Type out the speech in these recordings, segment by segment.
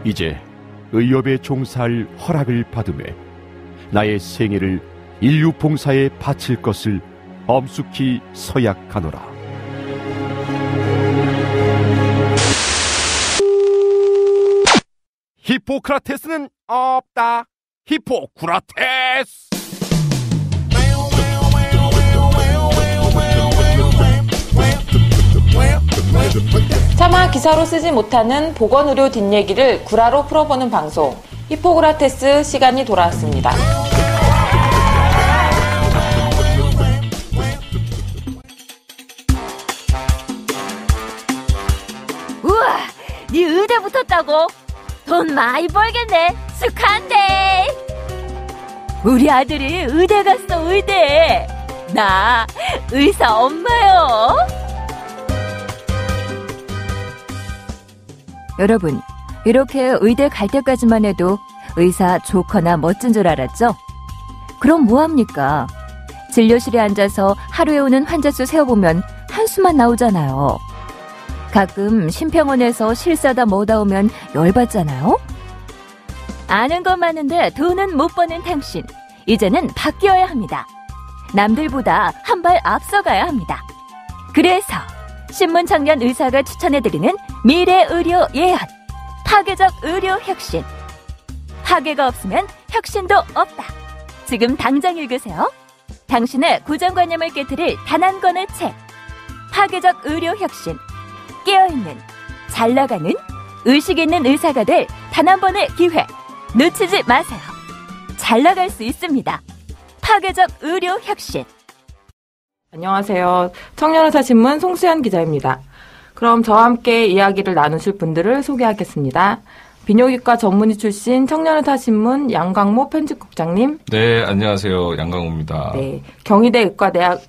이제 의협에 종사할 허락을 받음에 나의 생애를 인류 봉사에 바칠 것을 엄숙히 서약하노라. 히포크라테스는 없다. 히포크라테스. 차마 기사로 쓰지 못하는 보건의료 뒷얘기를 구라로 풀어보는 방송 히포크라테스 시간이 돌아왔습니다. 우와, 네 의대 붙었다고? 돈 많이 벌겠네. 축하한데. 우리 아들이 의대 갔어. 의대. 나 의사 엄마요. 여러분, 이렇게 의대 갈 때까지만 해도 의사 좋거나 멋진 줄 알았죠? 그럼 뭐합니까? 진료실에 앉아서 하루에 오는 환자 수 세어보면 한수만 나오잖아요. 가끔 심평원에서 실사다 뭐다 오면 열받잖아요. 아는 건 많은데 돈은 못 버는 당신, 이제는 바뀌어야 합니다. 남들보다 한 발 앞서가야 합니다. 그래서 신문청년 의사가 추천해드리는 미래의료 예언, 파괴적 의료 혁신. 파괴가 없으면 혁신도 없다. 지금 당장 읽으세요. 당신의 고정관념을 깨트릴 단 한 권의 책, 파괴적 의료 혁신. 깨어있는, 잘나가는, 의식 있는 의사가 될 단 한 번의 기회 놓치지 마세요. 잘나갈 수 있습니다. 파괴적 의료 혁신. 안녕하세요. 청년의사신문 송수연 기자입니다. 그럼 저와 함께 이야기를 나누실 분들을 소개하겠습니다. 비뇨기과 전문의 출신 청년의사신문 양광모 편집국장님. 네, 안녕하세요. 양광모입니다. 네, 경희대 의과대학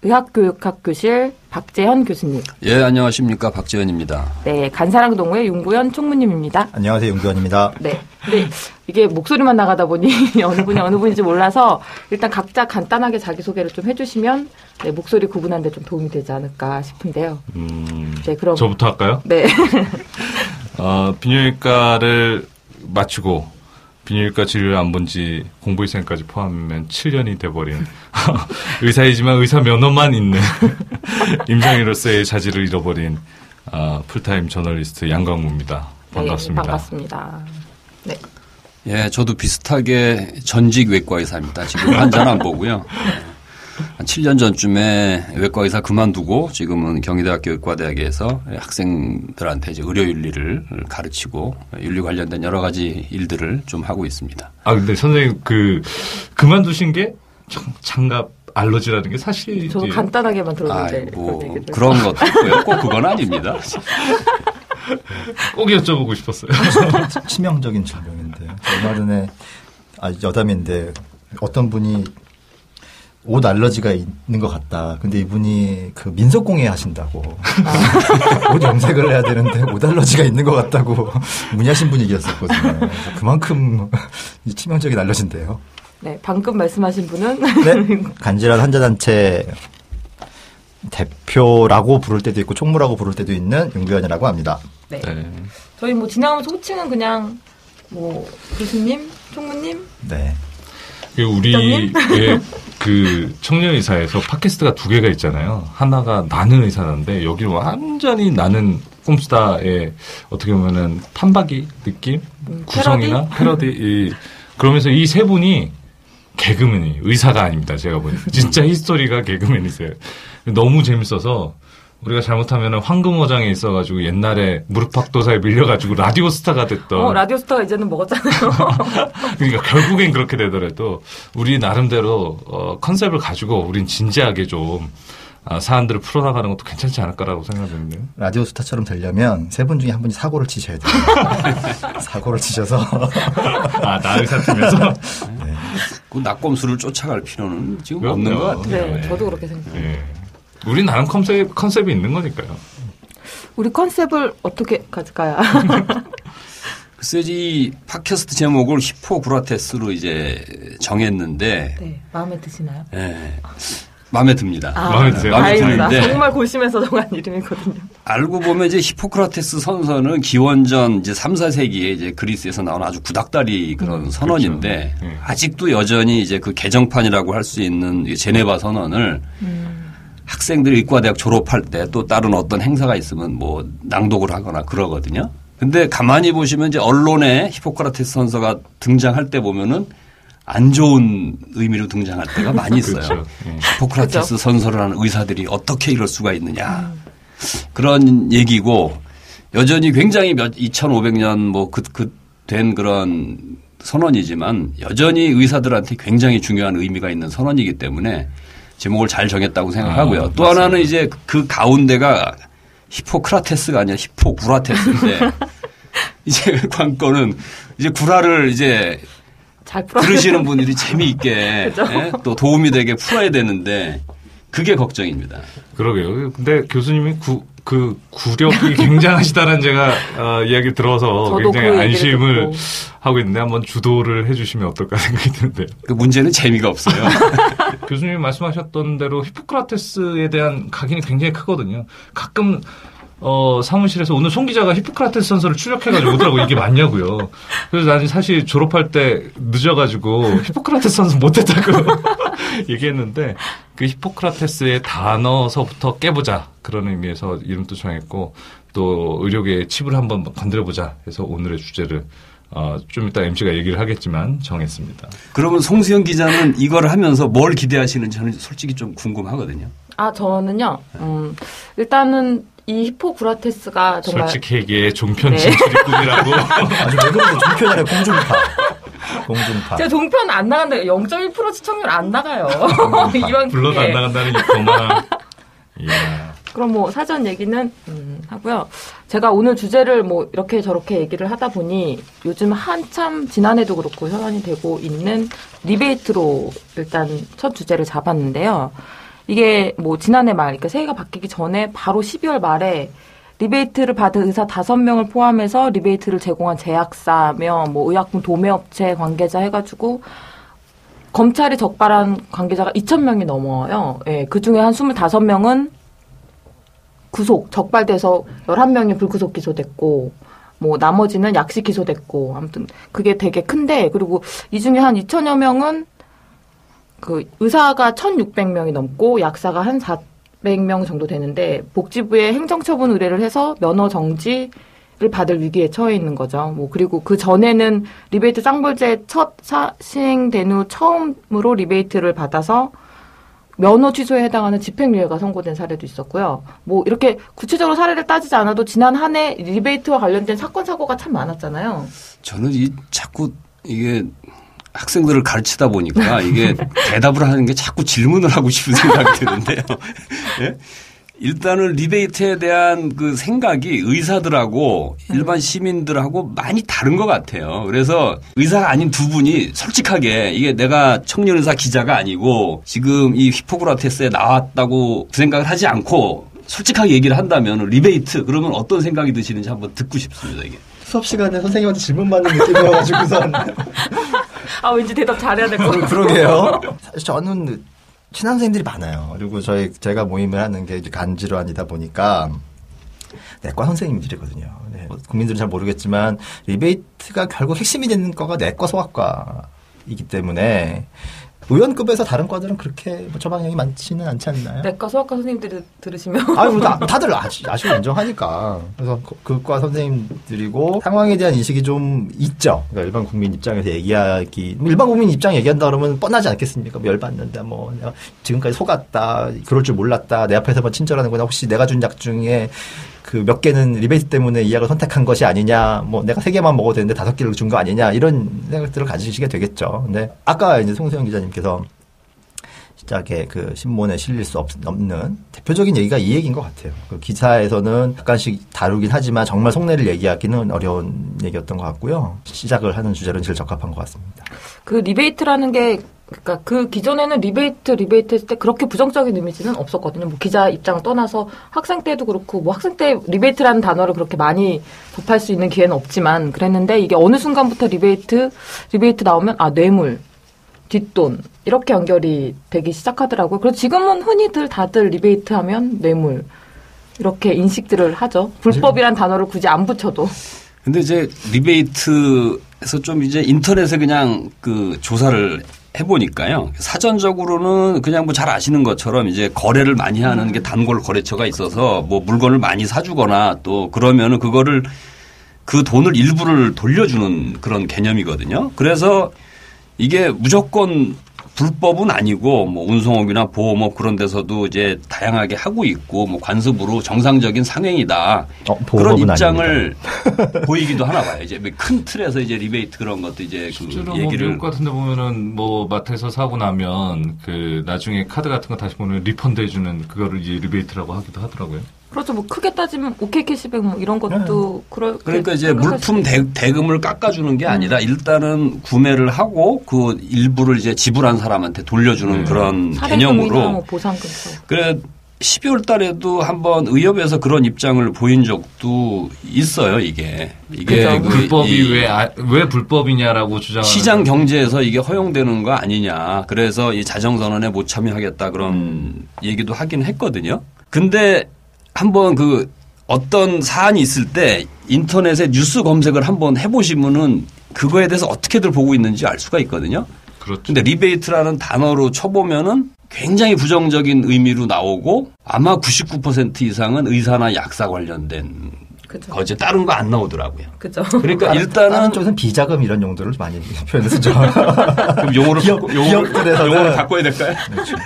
의학교육학교실 박재현 교수님. 예, 안녕하십니까. 박재현입니다. 네, 간사랑동호회 윤구현 총무님입니다. 안녕하세요. 윤구현입니다. 네. 근데 이게 목소리만 나가다 보니 어느 분이 어느 분인지 몰라서 일단 각자 간단하게 자기소개를 좀 해주시면 네, 목소리 구분하는 데 좀 도움이 되지 않을까 싶은데요. 네, 그럼 저부터 할까요? 네. 비뇨기과를 마치고 비뇨기과 진료를 안 본 지 공부일생까지 포함하면 7년이 돼버린 의사이지만 의사 면허만 있는 임상의로서의 자질을 잃어버린 풀타임 저널리스트 양광모입니다. 반갑습니다. 네, 반갑습니다. 네. 예, 저도 비슷하게 전직 외과 의사입니다. 지금 환자는 안 보고요. 한 7년 전쯤에 외과 의사 그만두고 지금은 경희대학교 의과대학에서 학생들한테 이제 의료윤리를 가르치고 윤리 관련된 여러 가지 일들을 좀 하고 있습니다. 아, 근데 선생님 그만두신 게 장갑 알러지라는 게 사실이지? 저도 간단하게만 들었는데. 그런 것도 있고요. 꼭 그건 아닙니다. 꼭 여쭤보고 싶었어요. 치명적인 질병인데요. 얼마 전에 여담인데 어떤 분이 옷 알러지가 있는 것 같다. 근데 이분이 그 민속공예 하신다고. 옷 염색을 해야 되는데 옷 알러지가 있는 것 같다고 문의하신 분위기였었거든요. 그만큼 치명적인 알러지인데요. 네, 방금 말씀하신 분은? 네, 간질환 환자단체 대표라고 부를 때도 있고 총무라고 부를 때도 있는 윤구현이라고 합니다. 네. 저희 뭐 지나가면서 호칭은 그냥 뭐 교수님, 총무님. 네. 우리의 그 청년의사에서 팟캐스트가 2개가 있잖아요. 하나가 나는 의사인데 여기는 완전히 나는 꼼수다의 어떻게 보면은 판박이 느낌? 구성이나 패러디. 그러면서 이 세 분이 개그맨이 의사가 아닙니다. 제가 보니 진짜 히스토리가 개그맨이세요. 너무 재밌어서 우리가 잘못하면 황금어장에 있어가지고 옛날에 무릎팍도사에 밀려가지고 라디오스타가 됐던. 라디오스타가 이제는 먹었잖아요. 그러니까 결국엔 그렇게 되더라도 우리 나름대로 컨셉을 가지고 우린 진지하게 좀 사안들을 풀어나가는 것도 괜찮지 않을까라고 생각했는데요. 라디오스타처럼 되려면 세 분 중에 한 분이 사고를 치셔야 돼요. 사고를 치셔서. 나 의사팀에서? 네. 그 낙검수를 쫓아갈 필요는 지금 없는 것 같아요. 네, 저도 그렇게 생각해요. 네. 우리 나름 컨셉이 있는 거니까요. 우리 컨셉을 어떻게 가질까요? 글쎄, 이 팟캐스트 제목을 히포크라테스로 이제 정했는데. 네, 마음에 드시나요? 네. 마음에 듭니다. 마음에 드세요? 마음에 다행이다. 드는데 정말 고심해서 정한 이름이거든요. 알고 보면 이제 히포크라테스 선서는 기원전 이제 3, 4세기에 이제 그리스에서 나온 아주 구닥다리 그런 선언인데 그렇죠. 아직도 여전히 이제 그 개정판이라고 할 수 있는 제네바 선언을 학생들이 의과대학 졸업할 때 또 다른 어떤 행사가 있으면 뭐 낭독을 하거나 그러거든요. 근데 가만히 보시면 이제 언론에 히포크라테스 선서가 등장할 때 보면은 안 좋은 의미로 등장할 때가 많이 있어요. 그렇죠. 히포크라테스 그렇죠. 선서를 하는 의사들이 어떻게 이럴 수가 있느냐. 그런 얘기고 여전히 굉장히 2500년 뭐 된 그런 선언이지만 여전히 의사들한테 굉장히 중요한 의미가 있는 선언이기 때문에 제목을 잘 정했다고 생각하고요. 또 맞습니다. 하나는 이제 그 가운데가 히포크라테스가 아니라 히포구라테스인데 이제 관건은 이제 구라를 이제 잘 풀어. 들으시는 분들이 재미있게 예? 또 도움이 되게 풀어야 되는데 그게 걱정입니다. 그러게요. 근데 교수님이 그 구력이 굉장하시다는 제가 이야기를 들어서 저도 굉장히 그 얘기를 안심을 듣고. 하고 있는데 한번 주도를 해주시면 어떨까 생각이 드는데요. 그 문제는 재미가 없어요. 교수님이 말씀하셨던 대로 히포크라테스에 대한 각인이 굉장히 크거든요. 가끔 사무실에서 오늘 송 기자가 히포크라테스 선서를 출력해가지고 오더라고 이게 맞냐고요. 그래서 나는 사실 졸업할 때 늦어가지고 히포크라테스 선서 못했다고 얘기했는데 그 히포크라테스의 단어서부터 깨보자 그런 의미에서 이름도 정했고 또 의료계의 칩을 한번 건드려보자 해서 오늘의 주제를 좀 이따 MC가 얘기를 하겠지만 정했습니다. 그러면 송수영 기자는 이걸 하면서 뭘 기대하시는지 저는 솔직히 좀 궁금하거든요. 저는요. 일단은 이 히포크라테스가 정말 솔직하게 종편 네. 진출이 꿈이라고. 아주 왜 그런지 종편이 아니라 공중파. 제가 종편 안 나간다. 0.1% 시청률 안 나가요. 이번 불러도 안 나간다는 이 고마. 이야. 그럼 뭐 사전 얘기는 하고요. 제가 오늘 주제를 뭐 이렇게 저렇게 얘기를 하다 보니 요즘 한참 지난해도 그렇고 현안이 되고 있는 리베이트로 일단 첫 주제를 잡았는데요. 이게 뭐 지난해 말, 그러니까 새해가 바뀌기 전에 바로 12월 말에 리베이트를 받은 의사 5명을 포함해서 리베이트를 제공한 제약사며 뭐 의약품 도매업체 관계자 해가지고 검찰이 적발한 관계자가 2,000명이 넘어요. 예, 그 중에 한 25명은 적발돼서 11명이 불구속 기소됐고, 뭐, 나머지는 약식 기소됐고, 아무튼, 그게 되게 큰데, 그리고 이 중에 한 2,000여 명은 그 의사가 1,600명이 넘고, 약사가 한 400명 정도 되는데, 복지부에 행정처분 의뢰를 해서 면허 정지를 받을 위기에 처해 있는 거죠. 뭐, 그리고 그 전에는 리베이트 쌍벌제 시행된 후 처음으로 리베이트를 받아서 면허 취소에 해당하는 집행유예가 선고된 사례도 있었고요. 뭐 이렇게 구체적으로 사례를 따지지 않아도 지난 한 해 리베이트와 관련된 사건 사고가 참 많았잖아요. 저는 자꾸 이게 학생들을 가르치다 보니까 이게 대답을 하는 게 자꾸 질문을 하고 싶은 생각이 드는데요. 예? 일단은 리베이트에 대한 그 생각이 의사들하고 일반 시민들하고 많이 다른 것 같아요. 그래서 의사가 아닌 두 분이 솔직하게 이게 내가 청년의사 기자가 아니고 지금 이 히포크라테스에 나왔다고 그 생각을 하지 않고 솔직하게 얘기를 한다면 리베이트 그러면 어떤 생각이 드시는지 한번 듣고 싶습니다. 이게. 수업 시간에 선생님한테 질문 받는 느낌이어가지고선. 왠지 대답 잘해야 될 것 같아요. 그러게요. 사실 저는 친한 선생님들이 많아요. 그리고 제가 모임을 하는 게 이제 간질환이다 보니까 내과 선생님들이거든요. 네. 국민들은 잘 모르겠지만 리베이트가 결국 핵심이 되는 거가 내과 소아과이기 때문에 의원급에서 다른 과들은 그렇게 처방량이 많지는 않지 않나요? 내과 소아과 선생님들이 들으시면 다들 아시고 인정하니까. 그래서 그과 선생님들이고 상황에 대한 인식이 좀 있죠. 그러니까 일반 국민 입장에서 일반 국민 입장 얘기한다 그러면 뻔하지 않겠습니까? 뭐 열받는다, 뭐 내가 지금까지 속았다, 그럴 줄 몰랐다, 내 앞에서만 친절하는 거나 혹시 내가 준 약 중에 그 몇 개는 리베이트 때문에 이 약을 선택한 것이 아니냐, 뭐 내가 3개만 먹어도 되는데 5개를 준 거 아니냐, 이런 생각들을 가지시게 되겠죠. 근데 아까 이제 송수영 기자님께서 시작에 그 신문에 실릴 수 없는 대표적인 얘기가 이 얘기인 것 같아요. 그 기사에서는 약간씩 다루긴 하지만 정말 속내를 얘기하기는 어려운 얘기였던 것 같고요. 시작을 하는 주제로는 제일 적합한 것 같습니다. 그 리베이트라는 게 그러니까 그 기존에는 리베이트 했을 때 그렇게 부정적인 이미지는 없었거든요. 뭐 기자 입장을 떠나서 학생 때도 그렇고 뭐 학생 때 리베이트라는 단어를 그렇게 많이 접할 수 있는 기회는 없지만 그랬는데 이게 어느 순간부터 리베이트 나오면 뇌물 뒷돈 이렇게 연결이 되기 시작하더라고요. 그래서 지금은 흔히들 다들 리베이트 하면 뇌물 이렇게 인식들을 하죠. 불법이란 단어를 굳이 안 붙여도. 근데 이제 리베이트에서 좀 이제 인터넷에 그냥 그 조사를 해보니까요. 사전적으로는 그냥 뭐 잘 아시는 것처럼 이제 거래를 많이 하는 게 단골 거래처가 있어서 뭐 물건을 많이 사주거나 또 그러면은 그거를 그 돈을 일부를 돌려주는 그런 개념이거든요. 그래서 이게 무조건 불법은 아니고 뭐 운송업이나 보험업 그런 데서도 이제 다양하게 하고 있고 뭐 관습으로 정상적인 상행이다. 그런 입장을 보이기도 하나 봐요. 이제 큰 틀에서 이제 리베이트 그런 것도 이제 그 얘기를. 미국 같은 데 보면은 뭐 마트에서 사고 나면 그 나중에 카드 같은 거 다시 보면 리펀드 해주는 그거를 이제 리베이트라고 하기도 하더라고요. 그렇죠. 뭐 크게 따지면 오케이 캐시백 뭐 이런 것도 그러니까 이제 물품 대금을 깎아주는 게 아니라 일단은 구매를 하고 그 일부를 이제 지불한 사람한테 돌려주는 그런 개념으로. 뭐 보상금처럼. 그래 12월 달에도 한번 의협에서 그런 입장을 보인 적도 있어요. 이게 그렇죠. 그 불법이 왜 불법이냐라고 주장하는 시장 경제에서 이게 허용되는 거 아니냐. 그래서 이 자정선언에 못 참여하겠다 그런 얘기도 하긴 했거든요. 근데 한번 그 어떤 사안이 있을 때 인터넷에 뉴스 검색을 한번 해보시면은 그거에 대해서 어떻게들 보고 있는지 알 수가 있거든요. 그렇죠. 근데 리베이트라는 단어로 쳐보면은 굉장히 부정적인 의미로 나오고 아마 99% 이상은 의사나 약사 관련된 거지 다른 거 안 나오더라고요. 그죠. 그러니까 일단은 다른 쪽에서는 비자금 이런 용도를 많이 표현을 쓰죠. 그럼 용어를 바꿔야 될까요?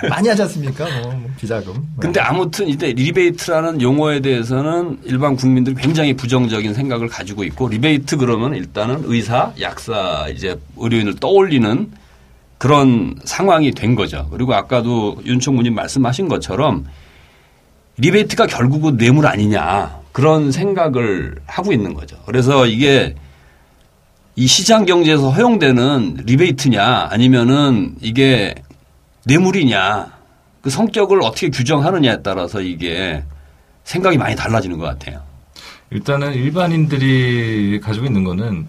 많이 하지 않습니까? 뭐 비자금. 근데 아무튼 이때 리베이트라는 용어에 대해서는 일반 국민들이 굉장히 부정적인 생각을 가지고 있고 리베이트 그러면 일단은 의사, 약사 이제 의료인을 떠올리는 그런 상황이 된 거죠. 그리고 아까도 윤 총무님 말씀하신 것처럼 리베이트가 결국은 뇌물 아니냐 그런 생각을 하고 있는 거죠. 그래서 이게 이 시장 경제에서 허용되는 리베이트냐 아니면은 이게 뇌물이냐 그 성격을 어떻게 규정하느냐에 따라서 이게 생각이 많이 달라지는 것 같아요. 일단은 일반인들이 가지고 있는 거는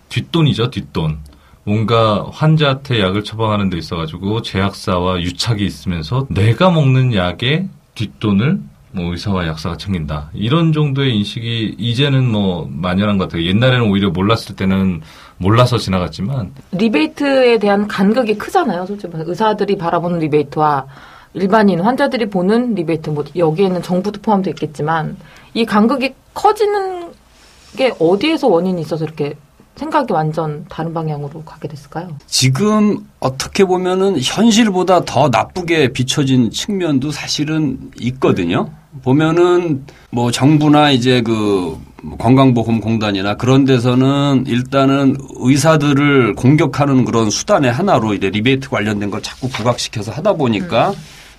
뒷돈이죠, 뒷돈. 뭔가 환자한테 약을 처방하는 데 있어가지고 제약사와 유착이 있으면서 내가 먹는 약의 뒷돈을 뭐 의사와 약사가 챙긴다. 이런 정도의 인식이 이제는 뭐 만연한 것 같아요. 옛날에는 오히려 몰랐을 때는 몰라서 지나갔지만. 리베이트에 대한 간극이 크잖아요. 솔직히 의사들이 바라보는 리베이트와 일반인 환자들이 보는 리베이트, 뭐 여기에는 정부도 포함되어 있겠지만 이 간극이 커지는 게 어디에서 원인이 있어서 이렇게 생각이 완전 다른 방향으로 가게 됐을까요? 지금 어떻게 보면은 현실보다 더 나쁘게 비춰진 측면도 사실은 있거든요. 보면은 뭐 정부나 이제 그 건강보험공단이나 그런 데서는 일단은 의사들을 공격하는 그런 수단의 하나로 이제 리베이트 관련된 걸 자꾸 부각시켜서 하다 보니까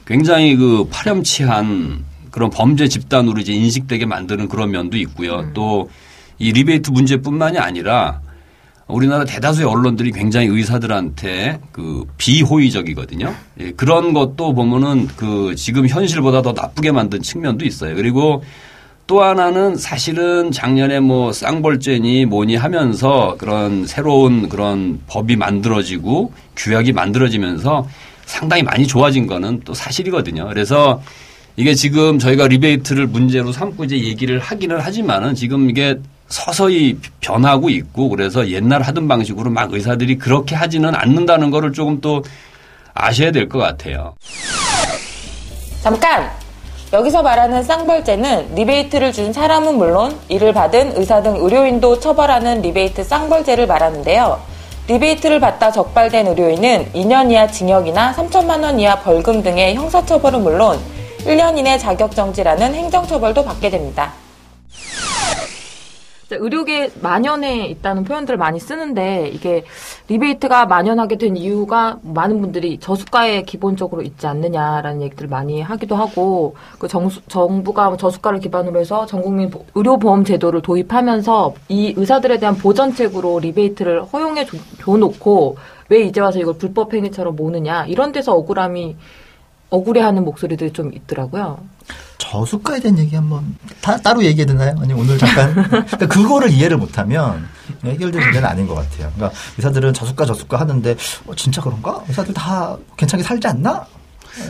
굉장히 그 파렴치한 그런 범죄 집단으로 이제 인식되게 만드는 그런 면도 있고요. 또 이 리베이트 문제뿐만이 아니라 우리나라 대다수의 언론들이 굉장히 의사들한테 그 비호의적이거든요. 예, 그런 것도 보면은 그 지금 현실보다 더 나쁘게 만든 측면도 있어요. 그리고 또 하나는 사실은 작년에 뭐 쌍벌죄니 뭐니 하면서 그런 새로운 그런 법이 만들어지고 규약이 만들어지면서 상당히 많이 좋아진 거는 또 사실이거든요. 그래서 이게 지금 저희가 리베이트를 문제로 삼고 이제 얘기를 하기는 하지만은 지금 이게 서서히 변하고 있고 그래서 옛날 하던 방식으로 막 의사들이 그렇게 하지는 않는다는 거를 조금 또 아셔야 될 것 같아요. 잠깐! 여기서 말하는 쌍벌죄는 리베이트를 준 사람은 물론 이를 받은 의사 등 의료인도 처벌하는 리베이트 쌍벌죄를 말하는데요. 리베이트를 받다 적발된 의료인은 2년 이하 징역이나 3천만 원 이하 벌금 등의 형사처벌은 물론 1년 이내 자격정지라는 행정처벌도 받게 됩니다. 의료계 만연해 있다는 표현들을 많이 쓰는데 이게 리베이트가 만연하게 된 이유가 많은 분들이 저수가에 기본적으로 있지 않느냐라는 얘기들을 많이 하기도 하고 그 정부가 저수가를 기반으로 해서 전국민 의료보험 제도를 도입하면서 이 의사들에 대한 보전책으로 리베이트를 허용해 줘놓고 왜 이제 와서 이걸 불법 행위처럼 모느냐 이런 데서 억울해하는 목소리들이 좀 있더라고요. 저수가에 대한 얘기 한번 따로 얘기해야 되나요? 아니 오늘 잠깐 그러니까 그거를 이해를 못하면 해결될 문제는 아닌 것 같아요. 그러니까 의사들은 저수가 하는데 진짜 그런가? 의사들 다 괜찮게 살지 않나?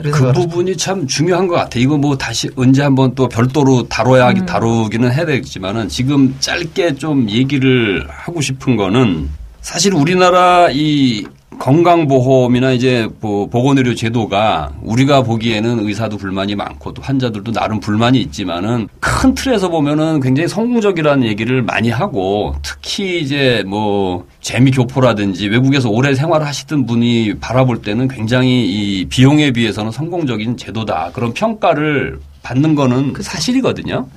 그 부분이 참 중요한 것 같아요. 이거 뭐 다시 언제 한번 또 별도로 다루기는 해야 되겠지만은 지금 짧게 좀 얘기를 하고 싶은 거는 사실 우리나라 이 건강보험이나 이제 뭐 보건의료 제도가 우리가 보기에는 의사도 불만이 많고 또 환자들도 나름 불만이 있지만은 큰 틀에서 보면은 굉장히 성공적이라는 얘기를 많이 하고 특히 이제 뭐 재미교포라든지 외국에서 오래 생활하시던 분이 바라볼 때는 굉장히 이 비용에 비해서는 성공적인 제도다. 그런 평가를 받는 거는 사실이거든요.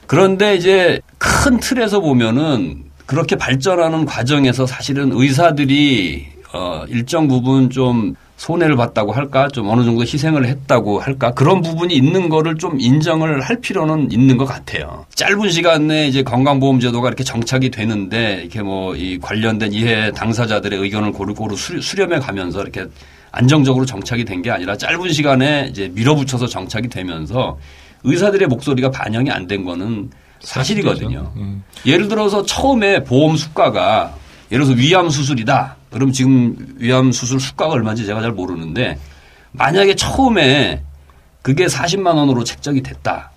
그런데 이제 큰 틀에서 보면은 그렇게 발전하는 과정에서 사실은 의사들이 일정 부분 좀 손해를 봤다고 할까? 좀 어느 정도 희생을 했다고 할까? 그런 부분이 있는 거를 좀 인정을 할 필요는 있는 것 같아요. 짧은 시간 내에 이제 건강보험제도가 이렇게 정착이 되는데 이렇게 뭐 이 관련된 이해 당사자들의 의견을 고루 수렴해 가면서 이렇게 안정적으로 정착이 된 게 아니라 짧은 시간에 이제 밀어붙여서 정착이 되면서 의사들의 목소리가 반영이 안 된 거는 사실이거든요. 예를 들어서 처음에 보험 수가가 예를 들어서 위암 수술이다. 그럼 지금 위암 수술 수가가 얼마인지 제가 잘 모르는데 만약에 처음에 그게 40만 원으로 책정이 됐다.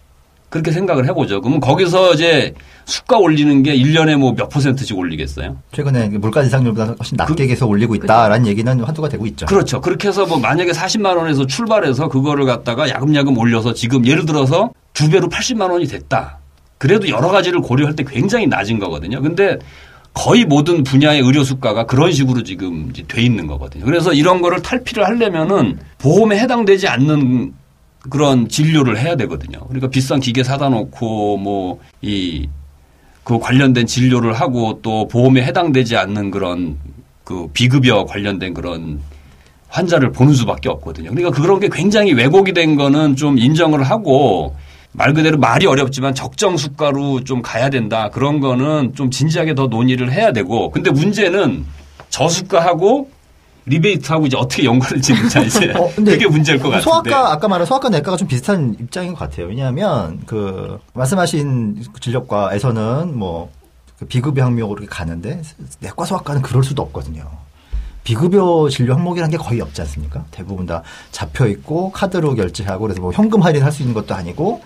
그렇게 생각을 해보죠. 그러면 거기서 이제 수가 올리는 게 1년에 뭐 몇 %씩 올리겠어요? 최근에 물가 인상률보다 훨씬 낮게 계속 올리고 있다라는 얘기는 화두가 되고 있죠. 그렇죠. 그렇게 해서 뭐 만약에 40만 원에서 출발해서 그거를 갖다가 야금야금 올려서 지금 예를 들어서 2배로 80만 원이 됐다. 그래도 여러 가지를 고려할 때 굉장히 낮은 거거든요. 근데 거의 모든 분야의 의료 수가가 그런 식으로 지금 이제 돼 있는 거거든요. 그래서 이런 거를 탈피를 하려면은 보험에 해당되지 않는 그런 진료를 해야 되거든요. 그러니까 비싼 기계 사다 놓고 뭐 그 관련된 진료를 하고 또 보험에 해당되지 않는 그런 그 비급여 관련된 그런 환자를 보는 수밖에 없거든요. 그러니까 그런 게 굉장히 왜곡이 된 거는 좀 인정을 하고 말 그대로 말이 어렵지만 적정 수가로 좀 가야 된다. 그런 거는 좀 진지하게 더 논의를 해야 되고. 근데 문제는 저수가하고 리베이트하고 이제 어떻게 연관을 짓는지 이제 그게 문제일 것 같은데. 아까 말한 소아과 내과가 좀 비슷한 입장인 것 같아요. 왜냐하면 그 말씀하신 진료과에서는 뭐 비급여 항목으로 이렇게 가는데 내과 소아과는 그럴 수도 없거든요. 비급여 진료 항목이라는 게 거의 없지 않습니까? 대부분 다 잡혀 있고 카드로 결제하고 그래서 뭐 현금 할인할 수 있는 것도 아니고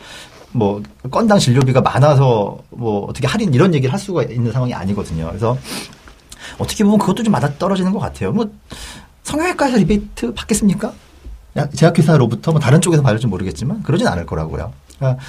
뭐 건당 진료비가 많아서 뭐 어떻게 할인 이런 얘기를 할 수가 있는 상황이 아니거든요. 그래서 어떻게 보면 그것도 좀 맞아떨어지는 것 같아요. 뭐 성형외과에서 리베이트 받겠습니까? 제약회사로부터 뭐 다른 쪽에서 받을지 모르겠지만 그러진 않을 거라고요. 그러니까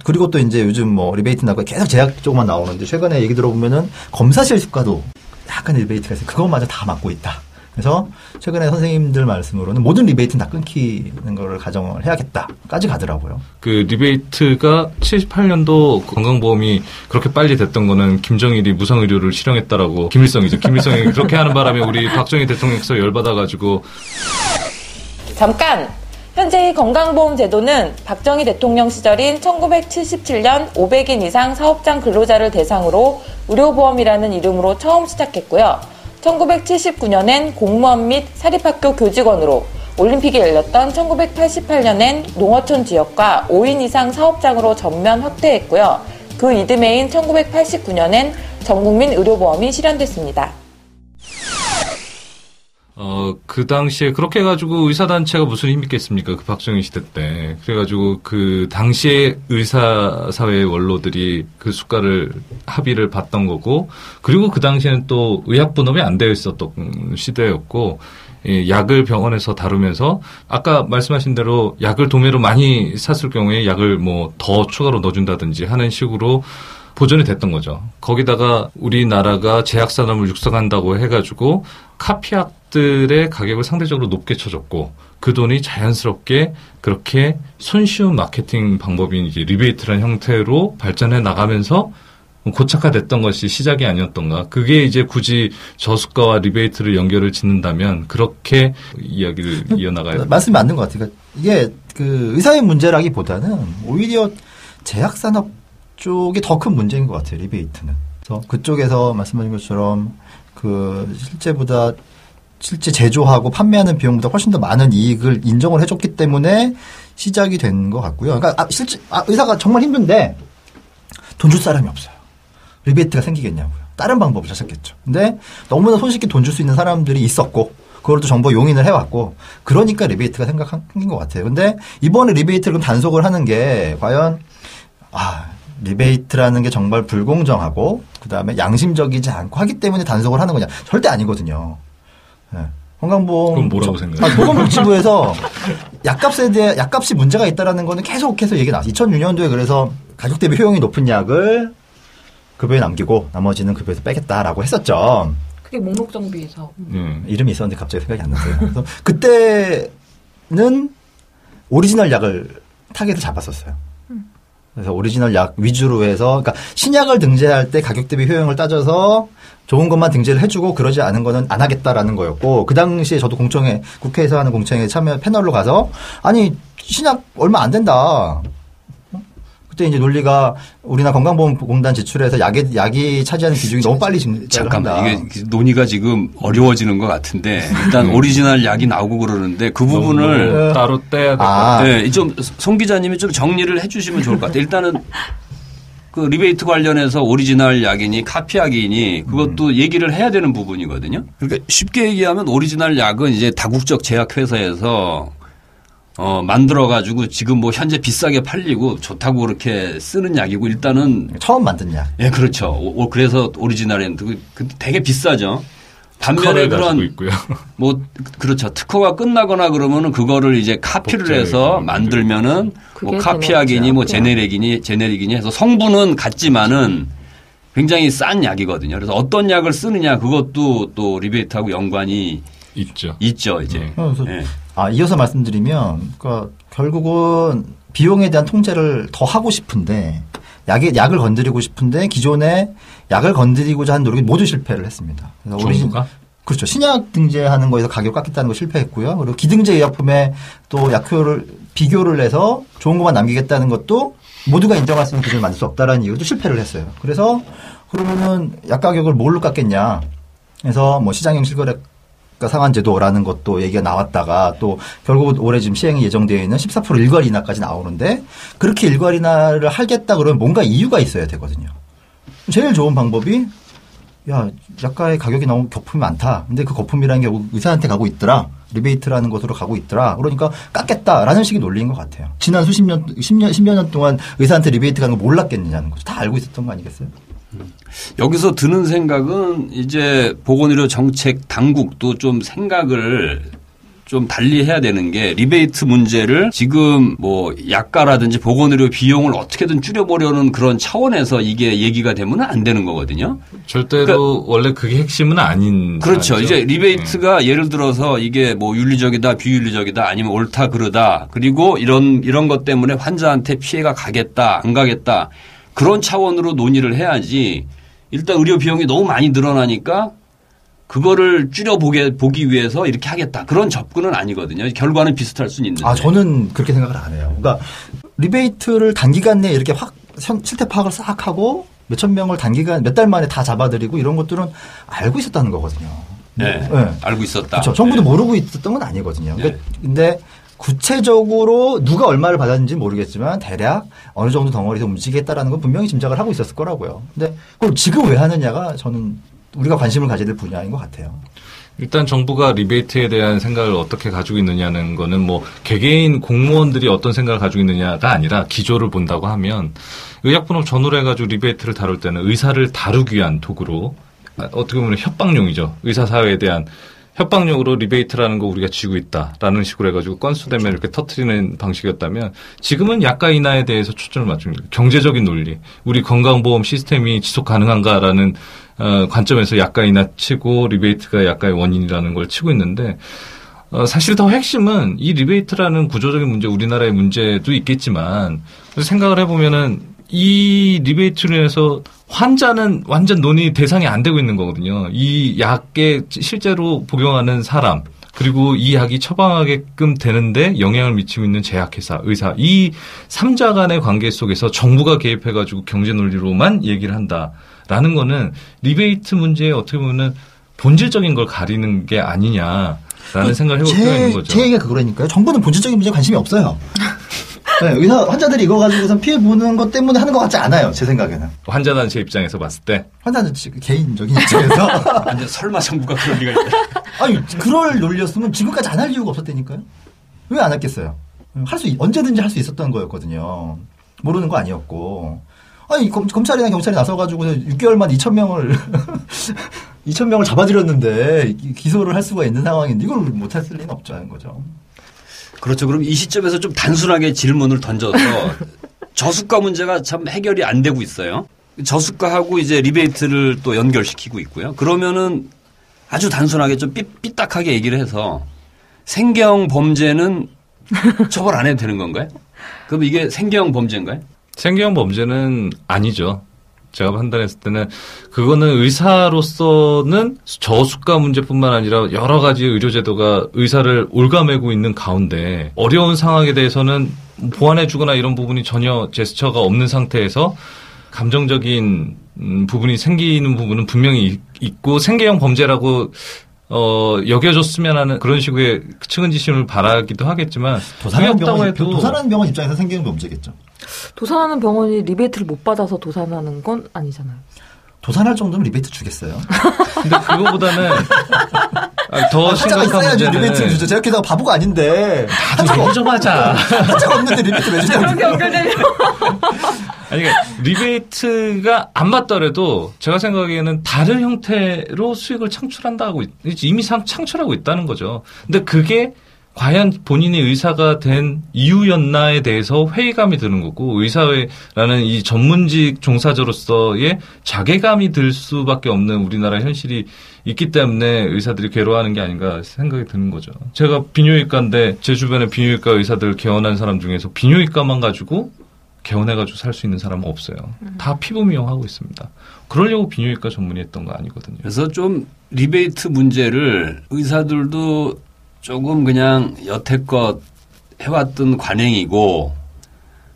그리고 또 이제 요즘 뭐 리베이트 나고 계속 제약 쪽만 나오는데 최근에 얘기 들어보면은 검사실 수가도 약간 리베이트가 있어요. 그것마저 다 막고 있다. 그래서 최근에 선생님들 말씀으로는 모든 리베이트는 다 끊기는 거를 가정을 해야겠다까지 가더라고요. 그 리베이트가 78년도 건강보험이 그렇게 빨리 됐던 거는 김정일이 무상의료를 실현했다라고 김일성이죠. 김일성이 그렇게 하는 바람에 우리 박정희 대통령께서 열받아가지고 잠깐! 현재의 건강보험 제도는 박정희 대통령 시절인 1977년 500인 이상 사업장 근로자를 대상으로 의료보험이라는 이름으로 처음 시작했고요. 1979년엔 공무원 및 사립학교 교직원으로 올림픽이 열렸던 1988년엔 농어촌 지역과 5인 이상 사업장으로 전면 확대했고요. 그 이듬해인 1989년엔 전국민 의료보험이 실현됐습니다. 그 당시에 그렇게 해가지고 의사단체가 무슨 힘이 있겠습니까? 그 박정희 시대 때. 그래가지고 그 당시에 의사사회 원로들이 그 수가를 합의를 봤던 거고, 그리고 그 당시에는 또 의약분업이 안 되어 있었던 시대였고, 약을 병원에서 다루면서 아까 말씀하신 대로 약을 도매로 많이 샀을 경우에 약을 뭐 더 추가로 넣어준다든지 하는 식으로 보존이 됐던 거죠. 거기다가 우리나라가 제약산업을 육성한다고 해가지고 카피약들의 가격을 상대적으로 높게 쳐줬고 그 돈이 자연스럽게 그렇게 손쉬운 마케팅 방법인 이제 리베이트라는 형태로 발전해 나가면서 고착화됐던 것이 시작이 아니었던가. 그게 이제 굳이 저수가와 리베이트를 연결을 짓는다면 그렇게 이야기를 이어나가야 됩니다. 말씀이 맞는 것 같아요. 이게 그 의사의 문제라기보다는 오히려 제약산업 쪽이 더 큰 문제인 것 같아요. 리베이트는. 그래서 그쪽에서 말씀하신 것처럼 그 실제 제조하고 판매하는 비용보다 훨씬 더 많은 이익을 인정을 해줬기 때문에 시작이 된 것 같고요. 그러니까 실제 의사가 정말 힘든데 돈 줄 사람이 없어요. 리베이트가 생기겠냐고요. 다른 방법을 찾았겠죠. 근데 너무나 손쉽게 돈 줄 수 있는 사람들이 있었고 그걸 또 정부가 용인을 해왔고 그러니까 리베이트가 생긴 것 같아요. 근데 이번에 리베이트를 그럼 단속을 하는 게 과연 리베이트라는 게 정말 불공정하고 그다음에 양심적이지 않고 하기 때문에 단속을 하는 거냐. 절대 아니거든요. 네. 건강보험. 그럼 뭐라고 생각해요? 보건복지부에서 약값이 문제가 있다라는 거는 계속해서 얘기 나왔어요. 2006년도에 그래서 가격 대비 효용이 높은 약을 급여에 남기고 나머지는 급여에서 빼겠다라고 했었죠. 그게 목록 정비 사업. 이름이 있었는데 갑자기 생각이 안 나서요. 그래서 그때는 오리지널 약을 타겟을 잡았었어요. 그래서 오리지널 약 위주로 해서 그러니까 신약을 등재할 때 가격 대비 효용을 따져서 좋은 것만 등재를 해주고 그러지 않은 거는 안 하겠다라는 거였고 그 당시에 저도 국회에서 하는 공청회 참여 패널로 가서 아니 신약 얼마 안 된다. 그때 이제 논리가 우리나라 건강보험공단 지출에서 약이 차지하는 비중이 너무 빨리 증가한다. 잠깐만 이게 논의가 지금 어려워지는 것 같은데 일단 오리지널 약이 나오고 그러는데 그 부분을 따로 떼야 될 것 같아요. 네, 좀 송 기자님이 좀 정리를 해주시면 좋을 것 같아요. 일단은 그 리베이트 관련해서 오리지널 약이니 카피약이니 그것도 얘기를 해야 되는 부분이거든요. 그러니까 쉽게 얘기하면 오리지널 약은 이제 다국적 제약회사에서 만들어가지고 지금 뭐 현재 비싸게 팔리고 좋다고 그렇게 쓰는 약이고 일단은 처음 만든 약. 예, 그렇죠. 그래서 오리지널은 되게 비싸죠. 반면에 그런 있고요. 뭐 그렇죠. 특허가 끝나거나 그러면은 그거를 이제 카피를 해서 만들면은 뭐 카피약이니 뭐 제네릭이니 해서 성분은 같지만은 굉장히 싼 약이거든요. 그래서 어떤 약을 쓰느냐 그것도 또 리베이트하고 연관이 있죠 이제. 네. 이어서 말씀드리면, 그러니까 결국은 비용에 대한 통제를 더 하고 싶은데, 약을 건드리고 싶은데, 기존에 약을 건드리고자 하는 노력이 모두 실패를 했습니다. 그래서 정부가? 그렇죠. 신약 등재하는 거에서 가격 깎겠다는 거 실패했고요. 그리고 기등재 의약품에 또 약효를 비교를 해서 좋은 것만 남기겠다는 것도 모두가 인정할 수 있는 기준을 만들 수 없다라는 이유로 실패를 했어요. 그래서 그러면은 약 가격을 뭘로 깎겠냐. 그래서 뭐 시장형 실거래 상한제도라는 것도 얘기가 나왔다가 또 결국 올해 지금 시행이 예정되어 있는 14% 일괄 인하까지 나오는데 그렇게 일괄 인하를 하겠다 그러면 뭔가 이유가 있어야 되거든요. 제일 좋은 방법이 약가의 가격이 너무 거품이 많다. 근데 그 거품이라는 게 의사한테 가고 있더라. 리베이트라는 것으로 가고 있더라. 그러니까 깎겠다라는 식의 논리인 것 같아요. 지난 10여 년 동안 의사한테 리베이트 가는 거 몰랐겠느냐는 거죠. 다 알고 있었던 거 아니겠어요? 여기서 드는 생각은 이제 보건의료 정책 당국도 좀 생각을 좀 달리 해야 되는 게 리베이트 문제를 지금 뭐 약가라든지 보건의료 비용을 어떻게든 줄여보려는 그런 차원에서 이게 얘기가 되면 안 되는 거거든요. 절대로 그러니까 원래 그게 핵심은 아닌. 그렇죠. 사안이죠. 이제 리베이트가 예를 들어서 이게 뭐 윤리적이다 비윤리적이다 아니면 옳다 그르다 그리고 이런 것 때문에 환자한테 피해가 가겠다 안 가겠다 그런 차원으로 논의를 해야지 일단 의료 비용이 너무 많이 늘어나니까 그거를 보기 위해서 이렇게 하겠다. 그런 접근은 아니거든요. 결과는 비슷할 수는 있는데. 저는 그렇게 생각을 안 해요. 그러니까 리베이트를 단기간 내에 이렇게 실태 파악을 싹 하고 몇천 명을 단기간 몇 달 만에 다 잡아들이고 이런 것들은 알고 있었다는 거거든요. 네. 알고 있었다. 그렇죠. 정부도 모르고 있었던 건 아니거든요. 네. 근데 구체적으로 누가 얼마를 받았는지 모르겠지만 대략 어느 정도 덩어리에서 움직이겠다라는 건 분명히 짐작을 하고 있었을 거라고요. 근데 그걸 지금 왜 하느냐가 저는 우리가 관심을 가져야 될 분야인 것 같아요. 일단 정부가 리베이트에 대한 생각을 어떻게 가지고 있느냐는 거는 뭐 개개인 공무원들이 어떤 생각을 가지고 있느냐가 아니라 기조를 본다고 하면 의약분업 전후로 해가지고 리베이트를 다룰 때는 의사를 다루기 위한 도구로 어떻게 보면 협박용이죠. 의사사회에 대한 협박용으로 리베이트라는 거 우리가 쥐고 있다라는 식으로 해가지고 건수 되면 이렇게 터트리는 방식이었다면 지금은 약가 인하에 대해서 초점을 맞춥니다. 경제적인 논리, 우리 건강보험 시스템이 지속 가능한가라는 관점에서 약가 인하 치고 리베이트가 약가의 원인이라는 걸 치고 있는데 사실 더 핵심은 이 리베이트라는 구조적인 문제, 우리나라의 문제도 있겠지만 생각을 해보면은 이 리베이트로 인해서 환자는 완전 논의 대상이 안 되고 있는 거거든요. 이 약에 실제로 복용하는 사람 그리고 이 약이 처방하게끔 되는데 영향을 미치고 있는 제약회사, 의사 이 3자 간의 관계 속에서 정부가 개입해가지고 경제 논리로만 얘기를 한다라는 거는 리베이트 문제에 어떻게 보면 본질적인 걸 가리는 게 아니냐라는 생각을 해볼 필요가 있는 거죠. 제 얘기가 그거라니까요. 정부는 본질적인 문제에 관심이 없어요. 네, 의사 환자들이 이거 가지고선 피해 보는 것 때문에 하는 것 같지 않아요. 제 생각에는. 환자 단체 입장에서 봤을 때 환자는 개인적인 입장에서 완전 설마 정부가 그럴 리가 있다. 아니 그럴 논리였으면 지금까지 안 할 이유가 없었다니까요. 왜 안 했겠어요? 언제든지 할 수 있었던 거였거든요. 모르는 거 아니었고. 아니 검찰이나 경찰이 나서가지고 6개월 만 2,000명을 잡아들였는데 기소를 할 수가 있는 상황인데 이걸 못했을 리는 없자는 거죠. 그렇죠. 그럼 이 시점에서 좀 단순하게 질문을 던져서 저수가 문제가 참 해결이 안 되고 있어요. 저수가하고 이제 리베이트를 또 연결시키고 있고요. 그러면은 아주 단순하게 좀 삐딱하게 얘기를 해서 생계형 범죄는 처벌 안 해도 되는 건가요? 그럼 이게 생계형 범죄인가요? 생계형 범죄는 아니죠. 제가 판단했을 때는 그거는 의사로서는 저수가 문제뿐만 아니라 여러 가지 의료제도가 의사를 올가매고 있는 가운데 어려운 상황에 대해서는 보완해주거나 이런 부분이 전혀 제스처가 없는 상태에서 감정적인 부분이 생기는 부분은 분명히 있고 생계형 범죄라고 여겨줬으면 하는 그런 식의 측은지심을 바라기도 하겠지만 도산하는 병원 입장에서 생계형 범죄겠죠. 도산하는 병원이 리베이트를 못 받아서 도산하는 건 아니잖아요. 도산할 정도면 리베이트 주겠어요. 근데 그거보다는 더 심각한 있어야죠. 리베이트를 주죠. 제가 게다가 바보가 아닌데. 다들 얘기 좀 하자. 한자가 없는데 리베이트 왜 주냐고. 그렇게 연결되면. 아니, 그러니까 리베이트가 안 맞더라도 제가 생각하기에는 다른 형태로 수익을 창출한다고 이미 창출하고 있다는 거죠. 근데 그게 과연 본인이 의사가 된 이유였나에 대해서 회의감이 드는 거고 의사라는 이 전문직 종사자로서의 자괴감이 들 수밖에 없는 우리나라 현실이 있기 때문에 의사들이 괴로워하는 게 아닌가 생각이 드는 거죠. 제가 비뇨기과인데 제 주변에 비뇨기과 의사들 개원한 사람 중에서 비뇨기과만 가지고 개원해가지고 살 수 있는 사람은 없어요. 다 피부 미용하고 있습니다. 그러려고 비뇨기과 전문의 했던 거 아니거든요. 그래서 좀 리베이트 문제를 의사들도 조금 그냥 여태껏 해왔던 관행이고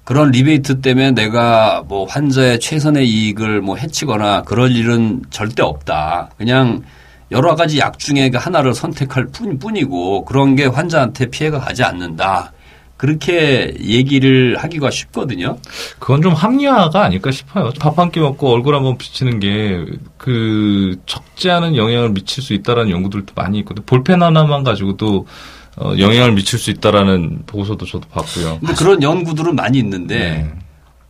그런 리베이트 때문에 내가 뭐 환자의 최선의 이익을 뭐 해치거나 그럴 일은 절대 없다. 그냥 여러 가지 약 중에 하나를 선택할 뿐이고 그런 게 환자한테 피해가 가지 않는다. 그렇게 얘기를 하기가 쉽거든요. 그건 좀 합리화가 아닐까 싶어요. 밥 한 끼 먹고 얼굴 한번 비치는 게 그 적지 않은 영향을 미칠 수 있다라는 연구들도 많이 있거든요. 볼펜 하나만 가지고도 영향을 미칠 수 있다라는 보고서도 저도 봤고요. 근데 그런 연구들은 많이 있는데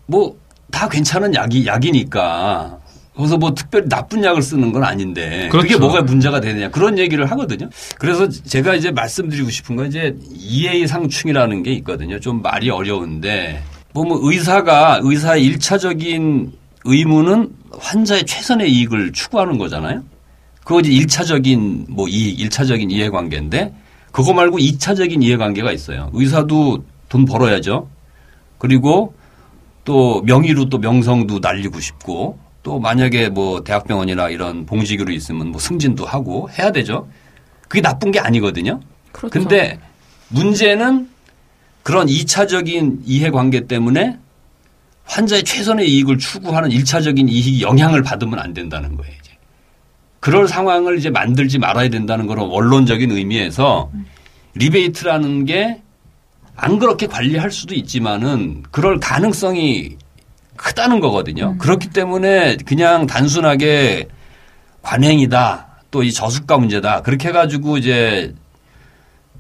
뭐 다 괜찮은 약이니까 거기서 뭐 특별히 나쁜 약을 쓰는 건 아닌데 그렇죠. 그게 뭐가 문제가 되느냐 그런 얘기를 하거든요. 그래서 제가 이제 말씀드리고 싶은 건 이제 이해의 상충이라는 게 있거든요. 좀 말이 어려운데 뭐 의사의 1차적인 의무는 환자의 최선의 이익을 추구하는 거잖아요. 그거 이제 1차적인 뭐 이익, 1차적인 이해관계인데 그거 말고 2차적인 이해관계가 있어요. 의사도 돈 벌어야죠. 그리고 또 명의로 또 명성도 날리고 싶고 또 만약에 뭐 대학병원이나 이런 봉직으로 있으면 뭐 승진도 하고 해야 되죠. 그게 나쁜 게 아니거든요. 그렇죠. 근데 문제는 그런 2차적인 이해관계 때문에 환자의 최선의 이익을 추구하는 1차적인 이익이 영향을 받으면 안 된다는 거예요. 이제. 그럴 상황을 이제 만들지 말아야 된다는 그런 원론적인 의미에서 리베이트라는 게 안 그렇게 관리할 수도 있지만은 그럴 가능성이 크다는 거거든요. 그렇기 때문에 그냥 단순하게 관행이다 또 이 저수가 문제다 그렇게 해가지고 이제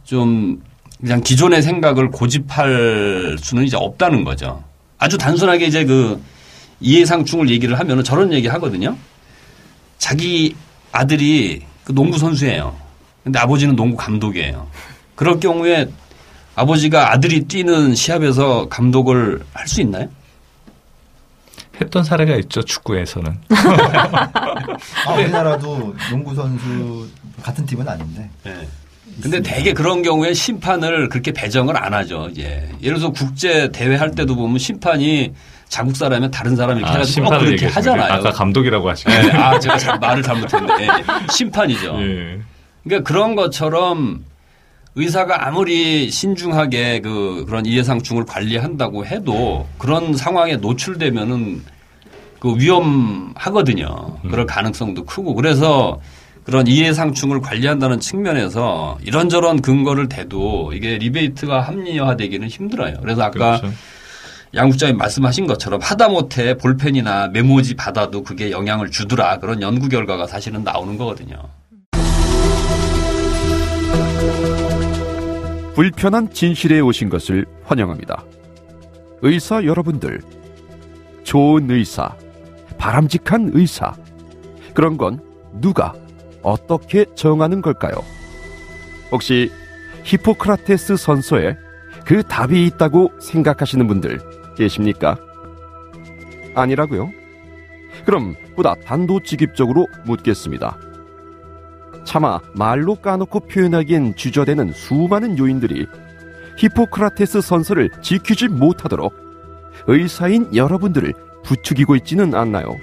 좀 그냥 기존의 생각을 고집할 수는 이제 없다는 거죠. 아주 단순하게 이제 그 이해상충을 얘기를 하면은 저런 얘기 하거든요. 자기 아들이 그 농구 선수예요. 근데 아버지는 농구 감독이에요. 그럴 경우에 아버지가 아들이 뛰는 시합에서 감독을 할 수 있나요? 했던 사례가 있죠. 축구에서는. 우리나라도 농구 선수 같은 팀은 아닌데. 네. 근데 대개 그런 경우에 심판을 그렇게 배정을 안 하죠. 이제 예를 들어서 국제 대회 할 때도 보면 심판이 자국 사람이면 다른 사람이 이렇게 해가지고 심판을 그렇게 하잖아요. 아까 감독이라고 하시네요. 네. 제가 말을 잘못했는데 심판이죠. 예. 그러니까 그런 것처럼 의사가 아무리 신중하게 그런 이해상충을 관리한다고 해도 그런 상황에 노출되면은 그 위험하거든요. 그럴 가능성도 크고 그래서 그런 이해상충을 관리한다는 측면에서 이런저런 근거를 대도 이게 리베이트가 합리화되기는 힘들어요. 그래서 아까 그렇죠. 양 국장님 말씀하신 것처럼 하다못해 볼펜이나 메모지 받아도 그게 영향을 주더라. 그런 연구 결과가 사실은 나오는 거거든요. 불편한 진실에 오신 것을 환영합니다. 의사 여러분들, 좋은 의사, 바람직한 의사, 그런 건 누가 어떻게 정하는 걸까요? 혹시 히포크라테스 선서에 그 답이 있다고 생각하시는 분들 계십니까? 아니라고요? 그럼 보다 단도직입적으로 묻겠습니다. 차마 말로 까놓고 표현하기엔 주저되는 수많은 요인들이 히포크라테스 선서를 지키지 못하도록 의사인 여러분들을 부추기고 있지는 않나요?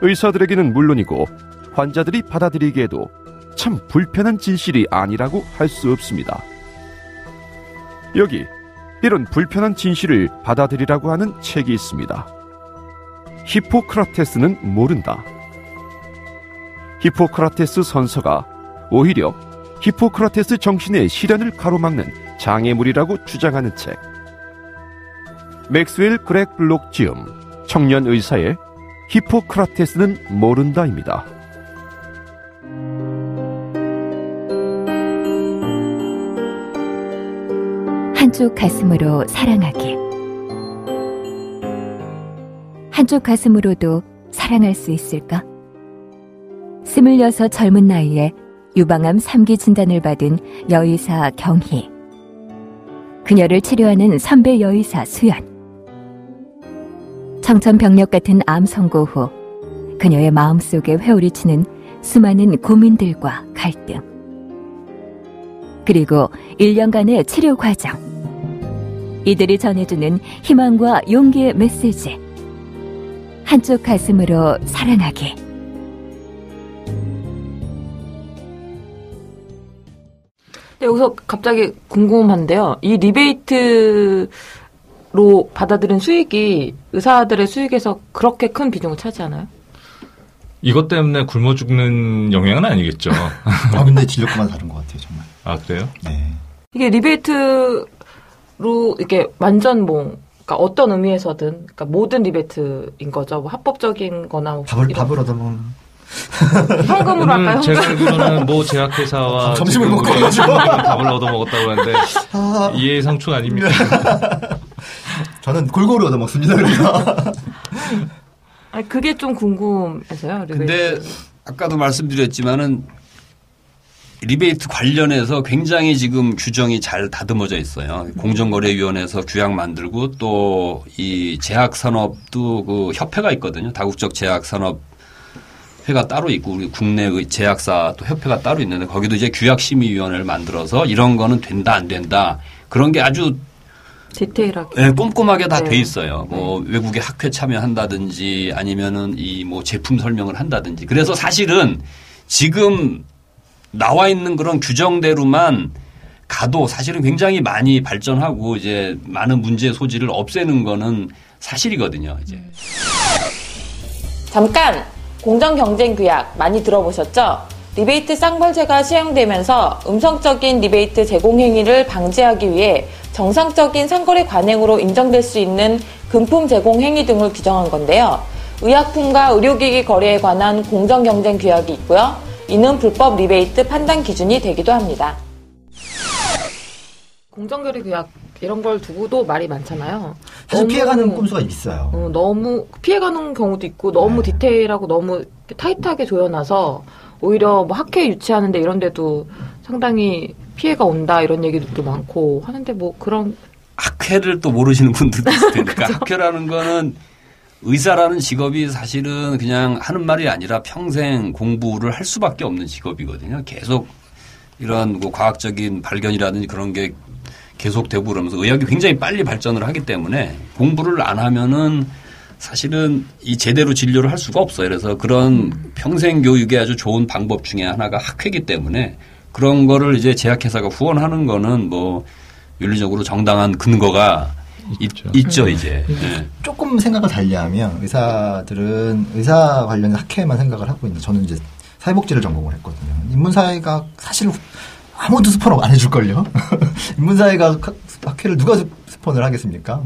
의사들에게는 물론이고 환자들이 받아들이기에도 참 불편한 진실이 아니라고 할 수 없습니다. 여기 이런 불편한 진실을 받아들이라고 하는 책이 있습니다. 히포크라테스는 모른다. 히포크라테스 선서가 오히려 히포크라테스 정신의 실현을 가로막는 장애물이라고 주장하는 책. 맥스웰 그렉 블록 지음 청년 의사의 히포크라테스는 모른다입니다. 한쪽 가슴으로 사랑하기. 한쪽 가슴으로도 사랑할 수 있을까? 26 젊은 나이에 유방암 3기 진단을 받은 여의사 경희. 그녀를 치료하는 선배 여의사 수연. 청천벽력 같은 암 선고 후 그녀의 마음속에 회오리치는 수많은 고민들과 갈등. 그리고 1년간의 치료 과정. 이들이 전해주는 희망과 용기의 메시지. 한쪽 가슴으로 사랑하기. 네, 여기서 갑자기 궁금한데요. 이 리베이트로 받아들인 수익이 의사들의 수익에서 그렇게 큰 비중을 차지하나요? 이것 때문에 굶어 죽는 영향은 아니겠죠. 근데 진료과마다 다른 것 같아요, 정말. 아, 그래요? 네. 이게 리베이트로 이게 완전 그러니까 어떤 의미에서든, 그러니까 모든 리베이트인 거죠. 뭐 합법적인 거나. 뭐 밥을 얻어먹는. 현금으로 할까요? 제가 알기로는 모 제약회사와 점심을 먹어가지고 밥을 얻어먹었다고 하는데 이해상충 아닙니까? 저는 골고루 얻어먹습니다. 그래서. 아니, 그게 좀 궁금해서요. 리베이트. 근데 아까도 말씀드렸지만은 리베이트 관련해서 굉장히 지금 규정이 잘 다듬어져 있어요. 공정거래위원회에서 규약 만들고 또 이 제약산업도 그 협회가 있거든요. 다국적 제약산업 회가 따로 있고 우리 국내의 제약사 또 협회가 따로 있는데 거기도 이제 규약심의위원회를 만들어서 이런 거는 된다 안 된다 그런 게 아주 디테일하게. 네, 꼼꼼하게 다 네. 돼 있어요. 뭐 외국의 학회 참여한다든지 아니면은 이 뭐 제품 설명을 한다든지. 그래서 사실은 지금 나와 있는 그런 규정대로만 가도 사실은 굉장히 많이 발전하고 이제 많은 문제의 소지를 없애는 거는 사실이거든요. 이제. 잠깐! 공정경쟁규약 많이 들어보셨죠? 리베이트 쌍벌제가 시행되면서 음성적인 리베이트 제공 행위를 방지하기 위해 정상적인 상거래 관행으로 인정될 수 있는 금품 제공 행위 등을 규정한 건데요. 의약품과 의료기기 거래에 관한 공정경쟁규약이 있고요. 이는 불법 리베이트 판단 기준이 되기도 합니다. 공정거래 규약 이런 걸 두고도 말이 많잖아요. 사실 피해가는 꼼수가 있어요. 너무 피해가는 경우도 있고 너무 네. 디테일하고 너무 타이트하게 조여놔서 오히려 뭐 학회 유치하는데 이런 데도 상당히 피해가 온다 이런 얘기도 많고 하는데 뭐 그런 학회를 또 모르시는 분들도 있을 테니까 학회라는 거는 의사라는 직업이 사실은 그냥 하는 말이 아니라 평생 공부를 할 수밖에 없는 직업이거든요. 계속 이런 뭐 과학적인 발견이라든지 그런 게 계속되고 그러면서 의학이 굉장히 빨리 발전을 하기 때문에 공부를 안 하면은 사실은 이 제대로 진료를 할 수가 없어요. 그래서 그런 평생 교육의 아주 좋은 방법 중에 하나가 학회이기 때문에 그런 거를 이제 제약회사가 후원하는 거는 뭐 윤리적으로 정당한 근거가 있죠 이제. 네. 조금 생각을 달리하면 의사들은 의사 관련 학회만 생각을 하고 있는데 저는 이제 사회복지를 전공을 했거든요. 인문사회가 사실 아무도 스폰 안 해줄걸요. 인문사회가 학회를 누가 스폰을 하겠습니까?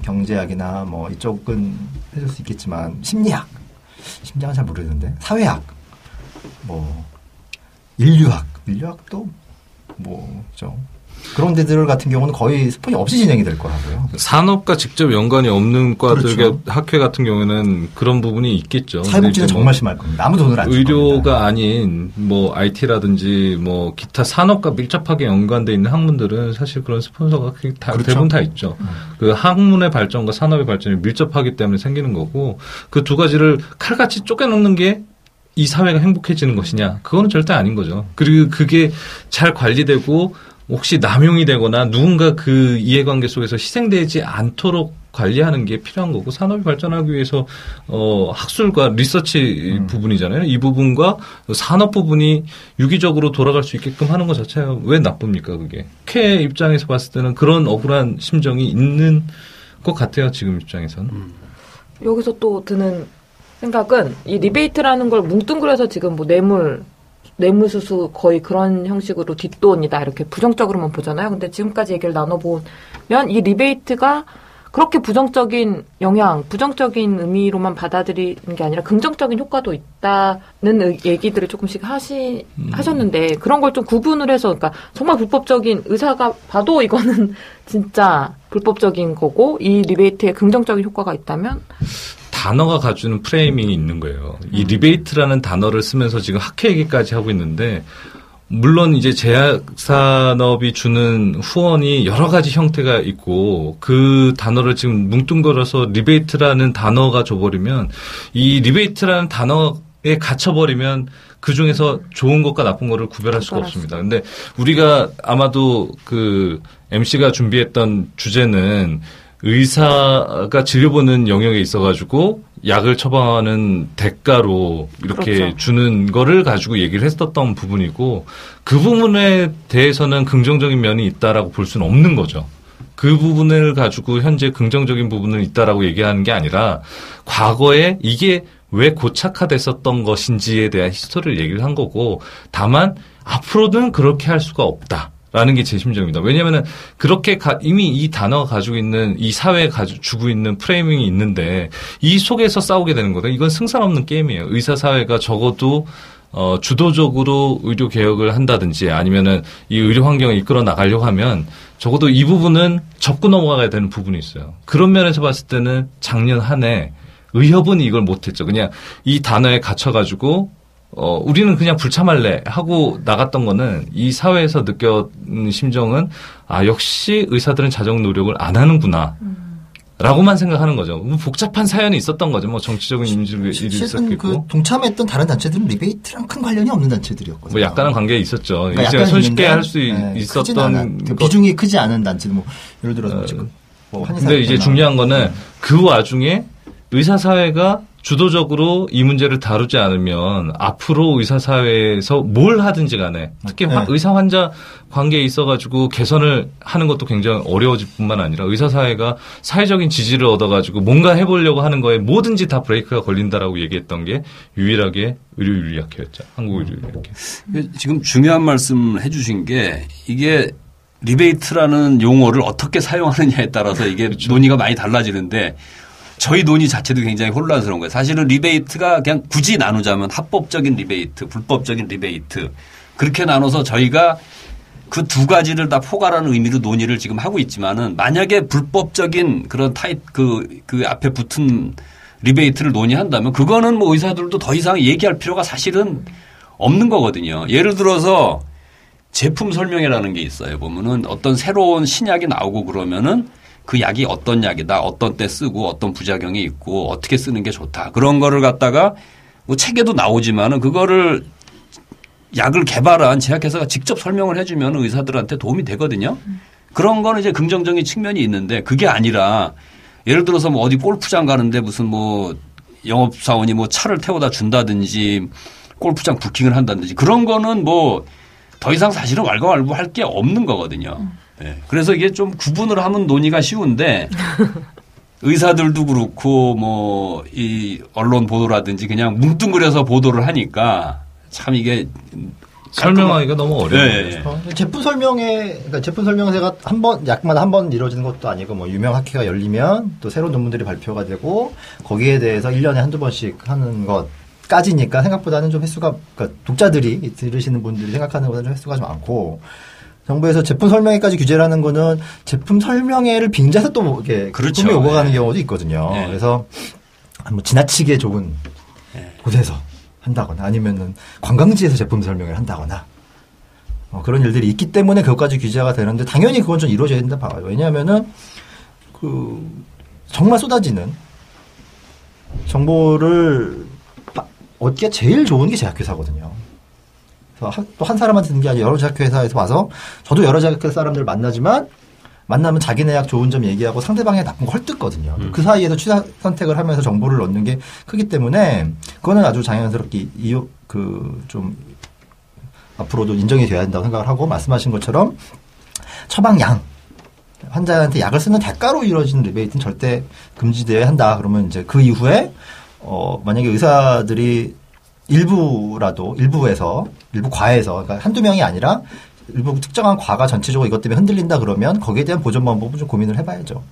경제학이나 이쪽은 해줄 수 있겠지만 심리학은 잘 모르겠는데 사회학, 인류학도 그런 데들 같은 경우는 거의 스폰이 없이 진행이 될 거라고요. 산업과 직접 연관이 없는 과들 그렇죠. 학회 같은 경우에는 그런 부분이 있겠죠. 사회복지는 정말 심할 겁니다. 아무 돈을 안 줄 겁니다. 의료가 아닌 IT라든지 기타 산업과 밀접하게 연관돼 있는 학문들은 사실 그런 스폰서가 그렇죠. 대부분 다 있죠. 그 학문의 발전과 산업의 발전이 밀접하기 때문에 생기는 거고 그 두 가지를 칼같이 쪼개놓는 게 이 사회가 행복해지는 것이냐? 그거는 절대 아닌 거죠. 그리고 그게 잘 관리되고 혹시 남용이 되거나 누군가 그 이해관계 속에서 희생되지 않도록 관리하는 게 필요한 거고 산업이 발전하기 위해서 학술과 리서치 부분이잖아요. 이 부분과 산업 부분이 유기적으로 돌아갈 수 있게끔 하는 것 자체가 왜 나쁩니까? 그게. 학회 입장에서 봤을 때는 그런 억울한 심정이 있는 것 같아요. 지금 입장에서는. 여기서 또 드는 생각은 이 리베이트라는 걸 뭉뚱그려서 지금 뇌물수수 거의 그런 형식으로 뒷돈이다 이렇게 부정적으로만 보잖아요. 근데 지금까지 얘기를 나눠보면 이 리베이트가 그렇게 부정적인 영향, 부정적인 의미로만 받아들이는 게 아니라 긍정적인 효과도 있다는 얘기들을 조금씩 하셨는데 그런 걸 좀 구분을 해서 그러니까 정말 불법적인 의사가 봐도 이거는 진짜 불법적인 거고 이 리베이트에 긍정적인 효과가 있다면 단어가 가지는 프레이밍이 있는 거예요. 이 리베이트라는 단어를 쓰면서 지금 학회 얘기까지 하고 있는데 물론 이제 제약산업이 주는 후원이 여러 가지 형태가 있고 그 단어를 지금 뭉뚱그려서 리베이트라는 단어가 줘버리면 이 리베이트라는 단어에 갇혀버리면 그 중에서 좋은 것과 나쁜 것을 구별할 수가 없습니다. 근데 우리가 아마도 그 MC가 준비했던 주제는 의사가 진료보는 영역에 있어가지고 약을 처방하는 대가로 이렇게 그렇죠. 주는 거를 가지고 얘기를 했었던 부분이고 그 부분에 대해서는 긍정적인 면이 있다라고 볼 수는 없는 거죠. 그 부분을 가지고 현재 긍정적인 부분은 있다라고 얘기하는 게 아니라 과거에 이게 왜 고착화됐었던 것인지에 대한 히스토리를 얘기를 한 거고 다만 앞으로는 그렇게 할 수가 없다. 라는 게 제 심정입니다. 왜냐면은 그렇게 이미 이 단어가 가지고 있는 이 사회에 주고 있는 프레이밍이 있는데 이 속에서 싸우게 되는 거다. 이건 승산 없는 게임이에요. 의사 사회가 적어도 주도적으로 의료 개혁을 한다든지 아니면은 이 의료 환경을 이끌어 나가려고 하면 적어도 이 부분은 접고 넘어가야 되는 부분이 있어요. 그런 면에서 봤을 때는 작년 한 해 의협은 이걸 못했죠. 그냥 이 단어에 갇혀가지고 우리는 그냥 불참할래 하고 나갔던 거는 이 사회에서 느꼈는 심정은 역시 의사들은 자정 노력을 안 하는구나. 라고만 생각하는 거죠. 복잡한 사연이 있었던 거죠. 정치적인 일이 있었겠고. 그 동참했던 다른 단체들은 리베이트랑 큰 관련이 없는 단체들이었거든요. 약간은 관계 있었죠. 그러니까 약간 손쉽게 할 수 있었던 비중이 크지 않은 단체들 예를 들어서 지금 근데 이제 중요한 거는 그 와중에 의사사회가 주도적으로 이 문제를 다루지 않으면 앞으로 의사사회에서 뭘 하든지 간에 특히 의사-환자 관계에 있어가지고 개선을 하는 것도 굉장히 어려워질 뿐만 아니라 의사사회가 사회적인 지지를 얻어가지고 뭔가 해보려고 하는 거에 뭐든지 다 브레이크가 걸린다라고 얘기했던 게 유일하게 의료윤리학회였죠. 한국의료윤리학회. 지금 중요한 말씀 해주신 게 이게 리베이트라는 용어를 어떻게 사용하느냐에 따라서 이게 그렇죠. 논의가 많이 달라지는데 저희 논의 자체도 굉장히 혼란스러운 거예요. 사실은 리베이트가 그냥 굳이 나누자면 합법적인 리베이트, 불법적인 리베이트 그렇게 나눠서 저희가 그 두 가지를 다 포괄하는 의미로 논의를 지금 하고 있지만은 만약에 불법적인 그런 그 앞에 붙은 리베이트를 논의한다면 그거는 뭐 의사들도 더 이상 얘기할 필요가 사실은 없는 거거든요. 예를 들어서 제품 설명회라는 게 있어요. 보면은 어떤 새로운 신약이 나오고 그러면은 그 약이 어떤 약이다, 어떤 때 쓰고 어떤 부작용이 있고 어떻게 쓰는 게 좋다. 그런 거를 갖다가 뭐 책에도 나오지만은 그거를 약을 개발한 제약회사가 직접 설명을 해주면 의사들한테 도움이 되거든요. 그런 거는 이제 긍정적인 측면이 있는데 그게 아니라 예를 들어서 뭐 어디 골프장 가는데 무슨 뭐 영업사원이 뭐 차를 태워다 준다든지 골프장 부킹을 한다든지 그런 거는 뭐 더 이상 사실은 왈가왈부할 게 없는 거거든요. 네. 그래서 이게 좀 구분을 하면 논의가 쉬운데 의사들도 그렇고 뭐 이 언론 보도라든지 그냥 뭉뚱그려서 보도를 하니까 참 이게 설명하기가 너무 어려워요. 예. 제품 설명회가 약마다 한 번 이루어지는 것도 아니고 뭐 유명 학회가 열리면 또 새로운 논문들이 발표가 되고 거기에 대해서 1년에 한두 번씩 하는 것까지니까 생각보다는 좀 횟수가 그러니까 독자들이 들으시는 분들이 생각하는 것보다 좀 횟수가 좀 많고 정부에서 제품 설명회까지 규제를 하는 거는 제품 설명회를 빙자해서 또 이렇게 그렇죠. 품이 오고 가는 경우도 있거든요. 네. 그래서 뭐 지나치게 좁은 곳에서 한다거나 아니면은 관광지에서 제품 설명을 한다거나 그런 일들이 있기 때문에 그것까지 규제가 되는데 당연히 그건 좀 이루어져야 된다 봐요. 왜냐하면은 정말 쏟아지는 정보를 얻기가 제일 좋은 게 제약회사거든요. 그래서 또 한 사람한테 듣는 게 아니라 여러 제약회사에서 와서 저도 여러 제약회사 사람들 만나지만 만나면 자기네 약 좋은 점 얘기하고 상대방의 나쁜 거 헐뜯거든요. 그 사이에서 취사 선택을 하면서 정보를 얻는 게 크기 때문에 그거는 아주 자연스럽게 좀 앞으로도 인정이 돼야 된다고 생각을 하고 말씀하신 것처럼 처방양 환자한테 약을 쓰는 대가로 이루어지는 리베이트는 절대 금지되어야 한다. 그러면 이제 그 이후에 만약에 의사들이 일부 과에서 그러니까 한두 명이 아니라 일부 특정한 과가 전체적으로 이것 때문에 흔들린다 그러면 거기에 대한 보전 방법은 좀 고민을 해봐야죠.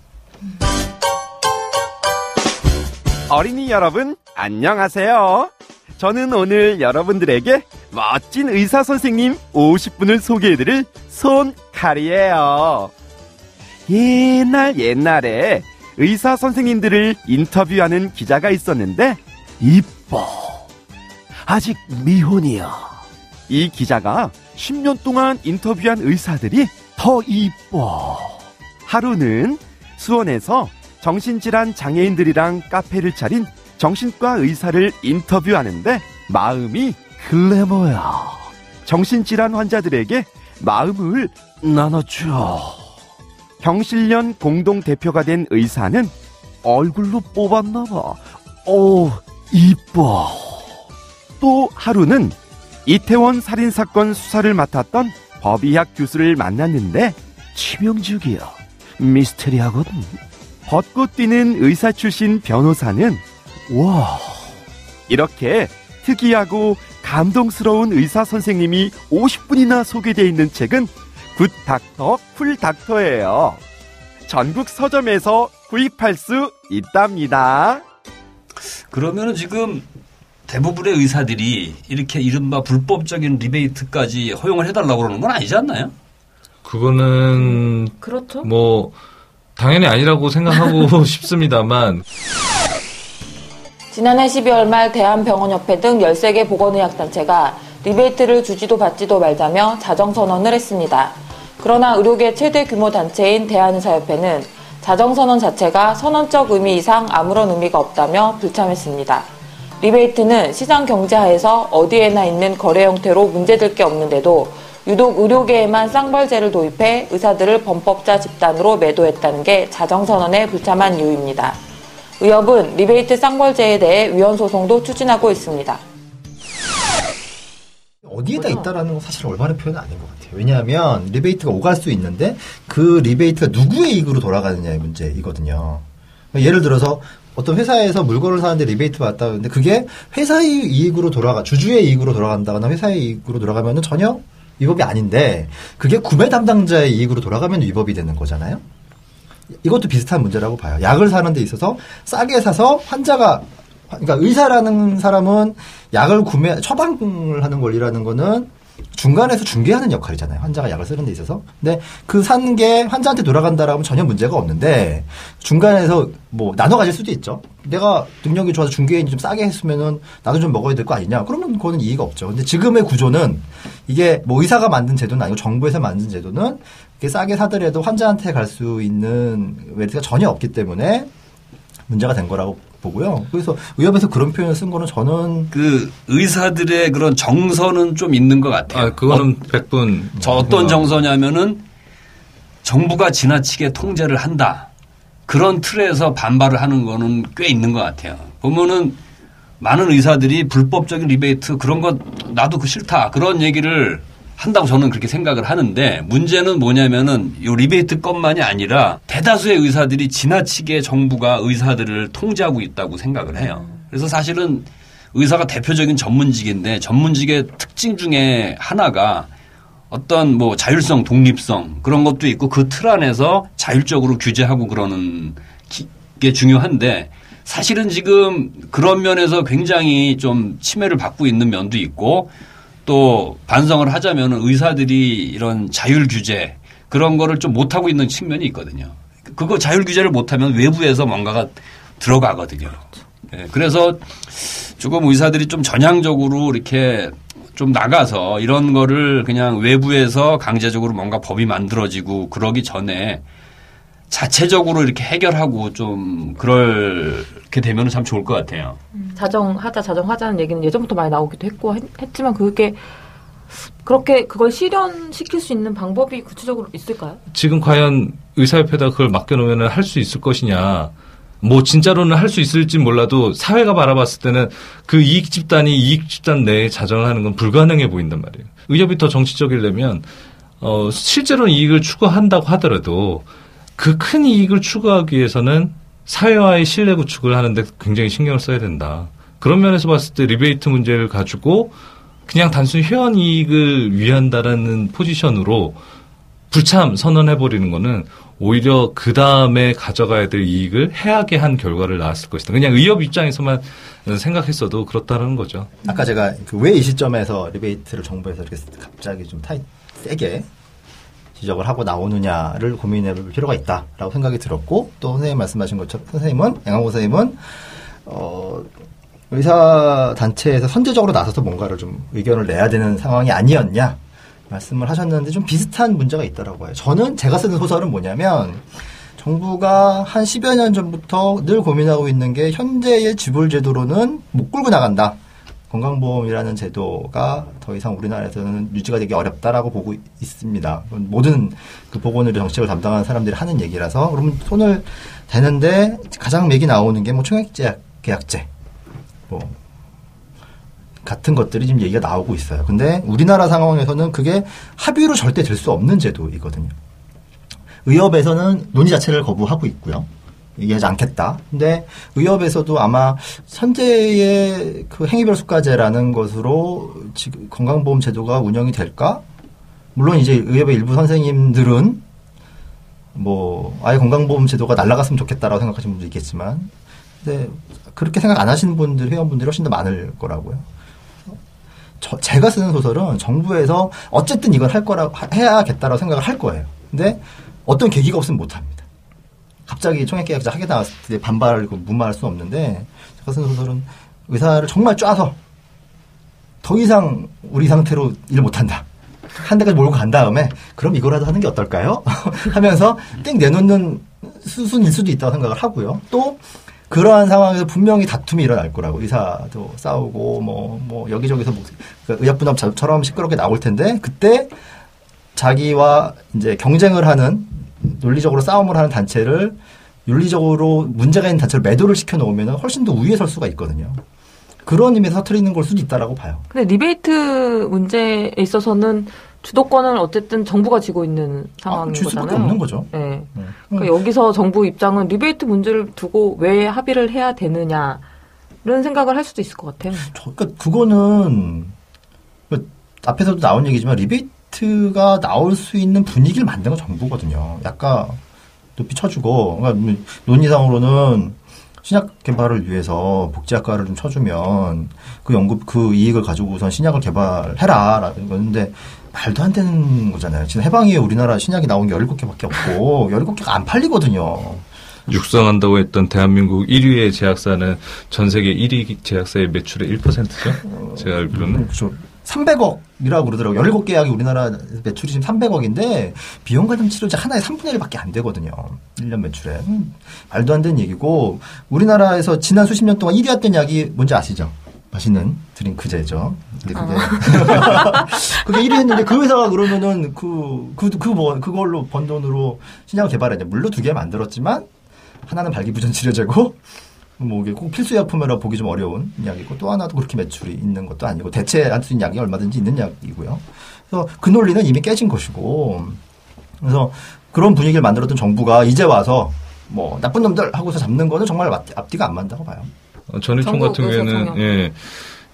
어린이 여러분, 안녕하세요. 저는 오늘 여러분들에게 멋진 의사 선생님 50분을 소개해드릴 손칼이에요. 옛날에 의사 선생님들을 인터뷰하는 기자가 있었는데 이뻐. 아직 미혼이야. 이 기자가 10년 동안 인터뷰한 의사들이 더 이뻐. 하루는 수원에서 정신질환 장애인들이랑 카페를 차린 정신과 의사를 인터뷰하는데 마음이 글래머야. 정신질환 환자들에게 마음을 나눠줘. 경실련 공동대표가 된 의사는 얼굴로 뽑았나봐. 이뻐. 또 하루는 이태원 살인사건 수사를 맡았던 법의학 교수를 만났는데 치명적이야. 미스테리하거든. 벚꽃 뛰는 의사 출신 변호사는 와, 이렇게 특이하고 감동스러운 의사 선생님이 50분이나 소개되어 있는 책은 굿닥터 쿨닥터예요. 전국 서점에서 구입할 수 있답니다. 그러면은 지금 대부분의 의사들이 이렇게 이른바 불법적인 리베이트까지 허용을 해달라고 그러는 건 아니지 않나요? 그거는 그렇죠. 뭐 당연히 아니라고 생각하고 싶습니다만 지난해 12월 말 대한병원협회 등 13개 보건의학단체가 리베이트를 주지도 받지도 말자며 자정선언을 했습니다. 그러나 의료계 최대 규모 단체인 대한의사협회는 자정선언 자체가 선언적 의미 이상 아무런 의미가 없다며 불참했습니다. 리베이트는 시장 경제하에서 어디에나 있는 거래 형태로 문제될 게 없는데도 유독 의료계에만 쌍벌제를 도입해 의사들을 범법자 집단으로 매도했다는 게 자정선언에 불참한 이유입니다. 의협은 리베이트 쌍벌제에 대해 위헌소송도 추진하고 있습니다. 어디에다 있다라는 건 사실 올바른 표현은 아닌 것 같아요. 왜냐하면 리베이트가 오갈 수 있는데 그 리베이트가 누구의 이익으로 돌아가느냐의 문제이거든요. 예를 들어서 어떤 회사에서 물건을 사는데 리베이트 받았다 그러는데 그게 회사의 이익으로 주주의 이익으로 돌아간다거나 회사의 이익으로 돌아가면은 전혀 위법이 아닌데 그게 구매 담당자의 이익으로 돌아가면 위법이 되는 거잖아요. 이것도 비슷한 문제라고 봐요. 약을 사는 데 있어서 싸게 사서 그러니까 의사라는 사람은 약을 처방을 하는 권리라는 거는 중간에서 중개하는 역할이잖아요. 환자가 약을 쓰는 데 있어서. 근데 그 산 게 환자한테 돌아간다라고 하면 전혀 문제가 없는데 중간에서 뭐 나눠 가질 수도 있죠. 내가 능력이 좋아서 중개인이 좀 싸게 했으면은 나도 좀 먹어야 될 거 아니냐. 그러면 그거는 이의가 없죠. 근데 지금의 구조는 이게 뭐 의사가 만든 제도는 아니고 정부에서 만든 제도는 이게 싸게 사더라도 환자한테 갈 수 있는 웨이트가 전혀 없기 때문에 문제가 된 거라고 보고요. 그래서 의협에서 그런 표현을 쓴 거는 저는 그 의사들의 그런 정서는 좀 있는 것 같아요. 그거는 100분. 어떤 정서냐면은 정부가 지나치게 통제를 한다. 그런 틀에서 반발을 하는 거는 꽤 있는 것 같아요. 보면은 많은 의사들이 불법적인 리베이트 그런 거 나도 그 싫다. 그런 얘기를 한다고 저는 그렇게 생각을 하는데 문제는 뭐냐면은 이 리베이트 건만이 아니라 대다수의 의사들이 지나치게 정부가 의사들을 통제하고 있다고 생각을 해요. 그래서 사실은 의사가 대표적인 전문직인데 전문직의 특징 중에 하나가 어떤 뭐 자율성, 독립성 그런 것도 있고 그 틀 안에서 자율적으로 규제하고 그러는 게 중요한데 사실은 지금 그런 면에서 굉장히 좀 침해를 받고 있는 면도 있고 또 반성을 하자면 의사들이 이런 자율 규제 그런 거를 좀 못하고 있는 측면이 있거든요. 그거 자율 규제를 못하면 외부에서 뭔가가 들어가거든요. 네, 그래서 조금 의사들이 좀 전향적으로 이렇게 좀 나가서 이런 거를 그냥 외부에서 강제적으로 뭔가 법이 만들어지고 그러기 전에 자체적으로 이렇게 해결하고 좀 그렇게 되면 참 좋을 것 같아요. 자정하자는 얘기는 예전부터 많이 나오기도 했고 했지만 그게 그렇게 그걸 실현시킬 수 있는 방법이 구체적으로 있을까요? 지금 과연 의사협회에다 그걸 맡겨놓으면 할 수 있을 것이냐. 뭐 진짜로는 할 수 있을지 몰라도 사회가 바라봤을 때는 그 이익 집단이 이익 집단 내에 자정을 하는 건 불가능해 보인단 말이에요. 의협이 더 정치적이려면 실제로는 이익을 추구한다고 하더라도 그 큰 이익을 추구하기 위해서는 사회와의 신뢰 구축을 하는데 굉장히 신경을 써야 된다. 그런 면에서 봤을 때 리베이트 문제를 가지고 그냥 단순히 회원 이익을 위한다라는 포지션으로 불참 선언해버리는 거는 오히려 그 다음에 가져가야 될 이익을 해하게 한 결과를 낳았을 것이다. 그냥 의협 입장에서만 생각했어도 그렇다는 거죠. 아까 제가 왜 이 시점에서 리베이트를 정부에서 이렇게 갑자기 좀 세게 지적을 하고 나오느냐를 고민해 볼 필요가 있다라고 생각이 들었고 또 선생님 말씀하신 것처럼 양강호 선생님은 의사 단체에서 선제적으로 나서서 뭔가를 좀 의견을 내야 되는 상황이 아니었냐 말씀을 하셨는데 좀 비슷한 문제가 있더라고요. 저는 제가 쓰는 소설은 뭐냐면 정부가 한 10여 년 전부터 늘 고민하고 있는 게 현재의 지불제도로는 못 끌고 나간다. 건강보험이라는 제도가 더 이상 우리나라에서는 유지가 되기 어렵다라고 보고 있습니다. 모든 그 보건의료 정책을 담당하는 사람들이 하는 얘기라서 그러면 손을 대는데 가장 맥이 나오는 게 뭐 총액계약제 뭐 같은 것들이 지금 얘기가 나오고 있어요. 근데 우리나라 상황에서는 그게 합의로 절대 될 수 없는 제도이거든요. 의협에서는 논의 자체를 거부하고 있고요. 얘기하지 않겠다. 근데 의협에서도 아마 선제의 그 행위별 수가제라는 것으로 지금 건강보험 제도가 운영이 될까? 물론 이제 의협의 일부 선생님들은 뭐 아예 건강보험 제도가 날아갔으면 좋겠다라고 생각하시는 분도 있겠지만, 근데 그렇게 생각 안 하시는 분들, 회원분들이 훨씬 더 많을 거라고요. 제가 쓰는 소설은 정부에서 어쨌든 이걸 해야겠다라고 생각을 할 거예요. 근데 어떤 계기가 없으면 못 합니다. 갑자기 총액계약자 하게 나왔을 때 반발을 무마할 수는 없는데 제가 쓴 소설은 의사를 정말 쫙서 더 이상 우리 상태로 일 못한다. 한 대까지 몰고 간 다음에 그럼 이거라도 하는 게 어떨까요? 하면서 땡 내놓는 수순일 수도 있다고 생각을 하고요. 또 그러한 상황에서 분명히 다툼이 일어날 거라고. 의사도 싸우고 뭐 여기저기서 그러니까 의약분업처럼 시끄럽게 나올 텐데 그때 자기와 이제 경쟁을 하는 논리적으로 싸움을 하는 단체를 윤리적으로 문제가 있는 단체를 매도를 시켜놓으면 훨씬 더 우위에 설 수가 있거든요. 그런 의미에서 터뜨리는 걸 수도 있다라고 봐요. 근데 리베이트 문제에 있어서는 주도권을 어쨌든 정부가 쥐고 있는 상황인 줄 거잖아요. 수밖에 없는 거죠. 네. 그러니까 여기서 정부 입장은 리베이트 문제를 두고 왜 합의를 해야 되느냐는 생각을 할 수도 있을 것 같아요. 그러니까 그거는 앞에서도 나온 얘기지만 리베이트가 나올 수 있는 분위기를 만든 건 정부거든요. 약간 높이 쳐주고, 그러니까 논리상으로는 신약 개발을 위해서 복지학과를 좀 쳐주면 그 이익을 가지고 우선 신약을 개발해라라는 건데 말도 안 되는 거잖아요. 지금 해방이에 우리나라 신약이 나온 게 17개밖에 없고 17개가 안 팔리거든요. 육성한다고 했던 대한민국 1위의 제약사는 전 세계 1위 제약사의 매출의 1%죠? 제가 알기로는. 그렇죠. 300억이라고 그러더라고요. 17개약이 우리나라 매출이 지금 300억인데 비용 관련 치료제 하나에 3분의 1밖에 안 되거든요. 1년 매출에. 말도 안 되는 얘기고 우리나라에서 지난 수십 년 동안 1위였던 약이 뭔지 아시죠? 맛있는 드링크제죠. 근데 그게 1위였는데 그 회사가 그러면은 그걸로 번 돈으로 신약을 개발했냐. 물론 2개 만들었지만 하나는 발기부전 치료제고 뭐 이게 꼭 필수 약품이라 보기 좀 어려운 약이고 또 하나도 그렇게 매출이 있는 것도 아니고 대체할 수 있는 약이 얼마든지 있는 약이고요. 그래서 그 논리는 이미 깨진 것이고 그래서 그런 분위기를 만들었던 정부가 이제 와서 뭐 나쁜 놈들 하고서 잡는 거는 정말 앞뒤가 안 맞다고 봐요. 전해총 같은 경우에는 예,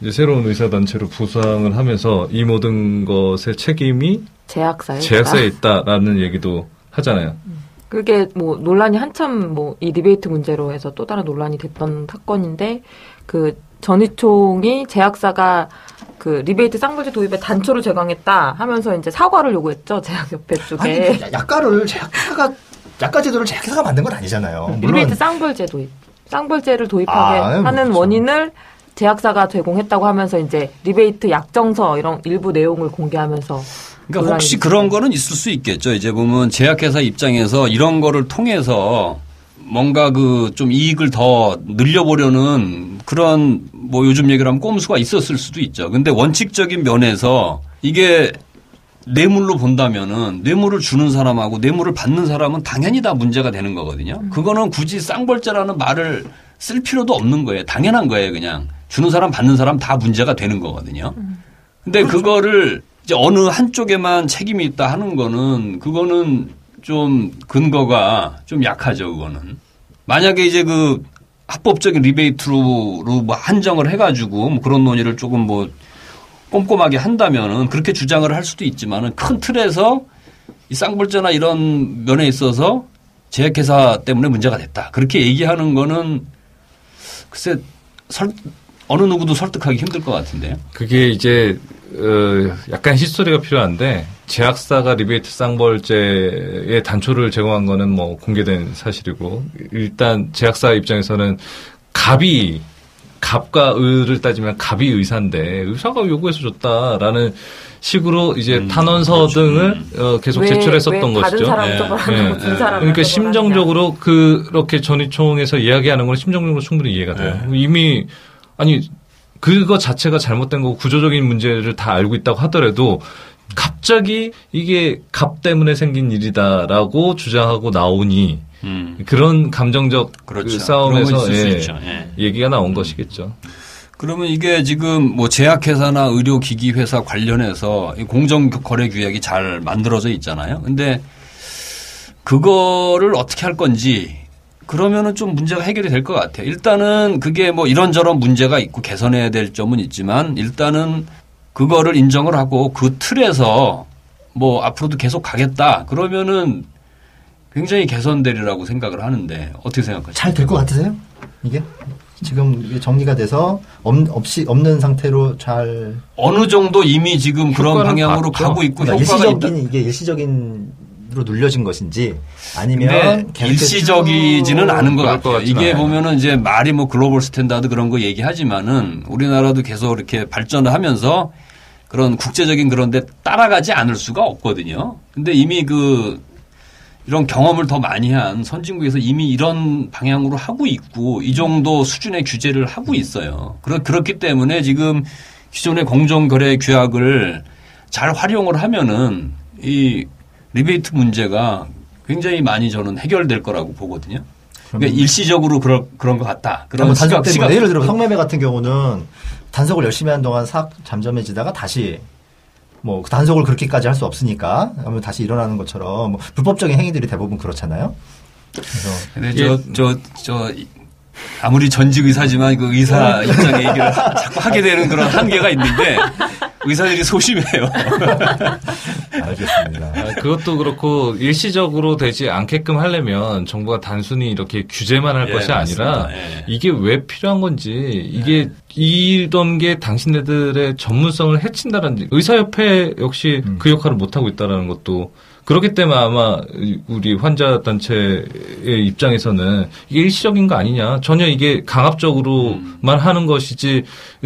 이제 새로운 의사단체로 부상을 하면서 이 모든 것의 책임이 제약사에 있다라는 얘기도 하잖아요. 그게 뭐 논란이 한참 뭐 이 리베이트 문제로 해서 또 다른 논란이 됐던 사건인데 그 전해총이 제약사가 그 리베이트 쌍불제 도입에 단초를 제공했다 하면서 이제 사과를 요구했죠. 제약협회 쪽에. 아니 약가를 약가 제도를 제약회사가 만든 건 아니잖아요. 리베이트 쌍불제 도입. 쌍불제를 도입하게 하는 그렇죠. 원인을 제약사가 제공했다고 하면서 이제 리베이트 약정서 이런 일부 내용을 공개하면서 그러니까 혹시 그런 거는 있을 수 있겠죠. 이제 보면 제약회사 입장에서 이런 거를 통해서 뭔가 그 좀 이익을 더 늘려보려는 그런 뭐 요즘 얘기를 하면 꼼수가 있었을 수도 있죠. 근데 원칙적인 면에서 이게 뇌물로 본다면은 뇌물을 주는 사람하고 뇌물을 받는 사람은 당연히 다 문제가 되는 거거든요. 그거는 굳이 쌍벌죄라는 말을 쓸 필요도 없는 거예요. 당연한 거예요. 그냥 주는 사람 받는 사람 다 문제가 되는 거거든요. 근데 그거를 이제 어느 한쪽에만 책임이 있다 하는 거는 그거는 좀 근거가 좀 약하죠. 그거는. 만약에 이제 그 합법적인 리베이트로 뭐 한정을 해가지고 뭐 그런 논의를 조금 뭐 꼼꼼하게 한다면은 그렇게 주장을 할 수도 있지만은 큰 틀에서 이 쌍불제나 이런 면에 있어서 제약회사 때문에 문제가 됐다. 그렇게 얘기하는 거는 글쎄 어느 누구도 설득하기 힘들 것 같은데요. 그게 이제 약간 히스토리가 필요한데 제약사가 리베이트 쌍벌제의 단초를 제공한 거는 뭐 공개된 사실이고 일단 제약사 입장에서는 갑과 의를 따지면 갑이 의사인데 의사가 요구해서 줬다라는 식으로 이제 탄원서 등을 계속 제출했었던 것이죠. 그러니까 심정적으로 그렇게 전의총에서 이야기하는 건 심정적으로 충분히 이해가 돼요. 이미 아니 그거 자체가 잘못된 거고 구조적인 문제를 다 알고 있다고 하더라도 갑자기 이게 갑 때문에 생긴 일이다라고 주장하고 나오니 그런 감정적 그렇죠. 그 싸움에서 얘기가 나온 것이겠죠. 것이겠죠. 그러면 이게 지금 뭐 제약회사나 의료기기회사 관련해서 공정거래규약이 잘 만들어져 있잖아요. 근데 그거를 어떻게 할 건지 그러면은 좀 문제가 해결이 될 것 같아요. 일단은 그게 뭐 이런저런 문제가 있고 개선해야 될 점은 있지만 일단은 그거를 인정을 하고 그 틀에서 뭐 앞으로도 계속 가겠다. 그러면은 굉장히 개선되리라고 생각을 하는데 어떻게 생각하세요? 잘 될 것 같으세요? 이게? 지금 정리가 돼서 없는 상태로 잘 어느 정도 이미 지금 그런 방향으로 봤죠. 가고 있고 그러니까 효과가 이게 일시적인으로 눌려진 것인지 아니면 일시적이지는 않은 것 같아요. 이게 않아요. 보면은 이제 말이 뭐 글로벌 스탠다드 그런 거 얘기하지만은 우리나라도 계속 이렇게 발전을 하면서 그런 국제적인 그런 데 따라가지 않을 수가 없거든요. 근데 이미 이런 경험을 더 많이 한 선진국에서 이미 이런 방향으로 하고 있고 이 정도 수준의 규제를 하고 있어요. 그렇기 때문에 지금 기존의 공정거래 규약을 잘 활용을 하면은 이 리베이트 문제가 굉장히 많이 저는 해결될 거라고 보거든요. 그러니까 일시적으로 그런 것 같다. 그런 단속 때문에 예를 들어 성매매 같은 경우는 단속을 열심히 한 동안 싹 잠잠해지다가 다시 뭐 단속을 그렇게까지 할 수 없으니까 그러면 다시 일어나는 것처럼 뭐 불법적인 행위들이 대부분 그렇잖아요. 그래서 근데 아무리 전직 의사지만 그 의사 입장의 얘기를 자꾸 하게 되는 그런 한계가 있는데 의사들이 소심해요. 알겠습니다. 그것도 그렇고 일시적으로 되지 않게끔 하려면 정부가 단순히 이렇게 규제만 할 것이 아니라 이게 왜 필요한 건지 이게 이런 게 당신네들의 전문성을 해친다라는 의사협회 역시 그 역할을 못하고 있다는 것도 그렇기 때문에 아마 우리 환자 단체의 입장에서는 이게 일시적인 거 아니냐. 전혀 이게 강압적으로만 하는 것이지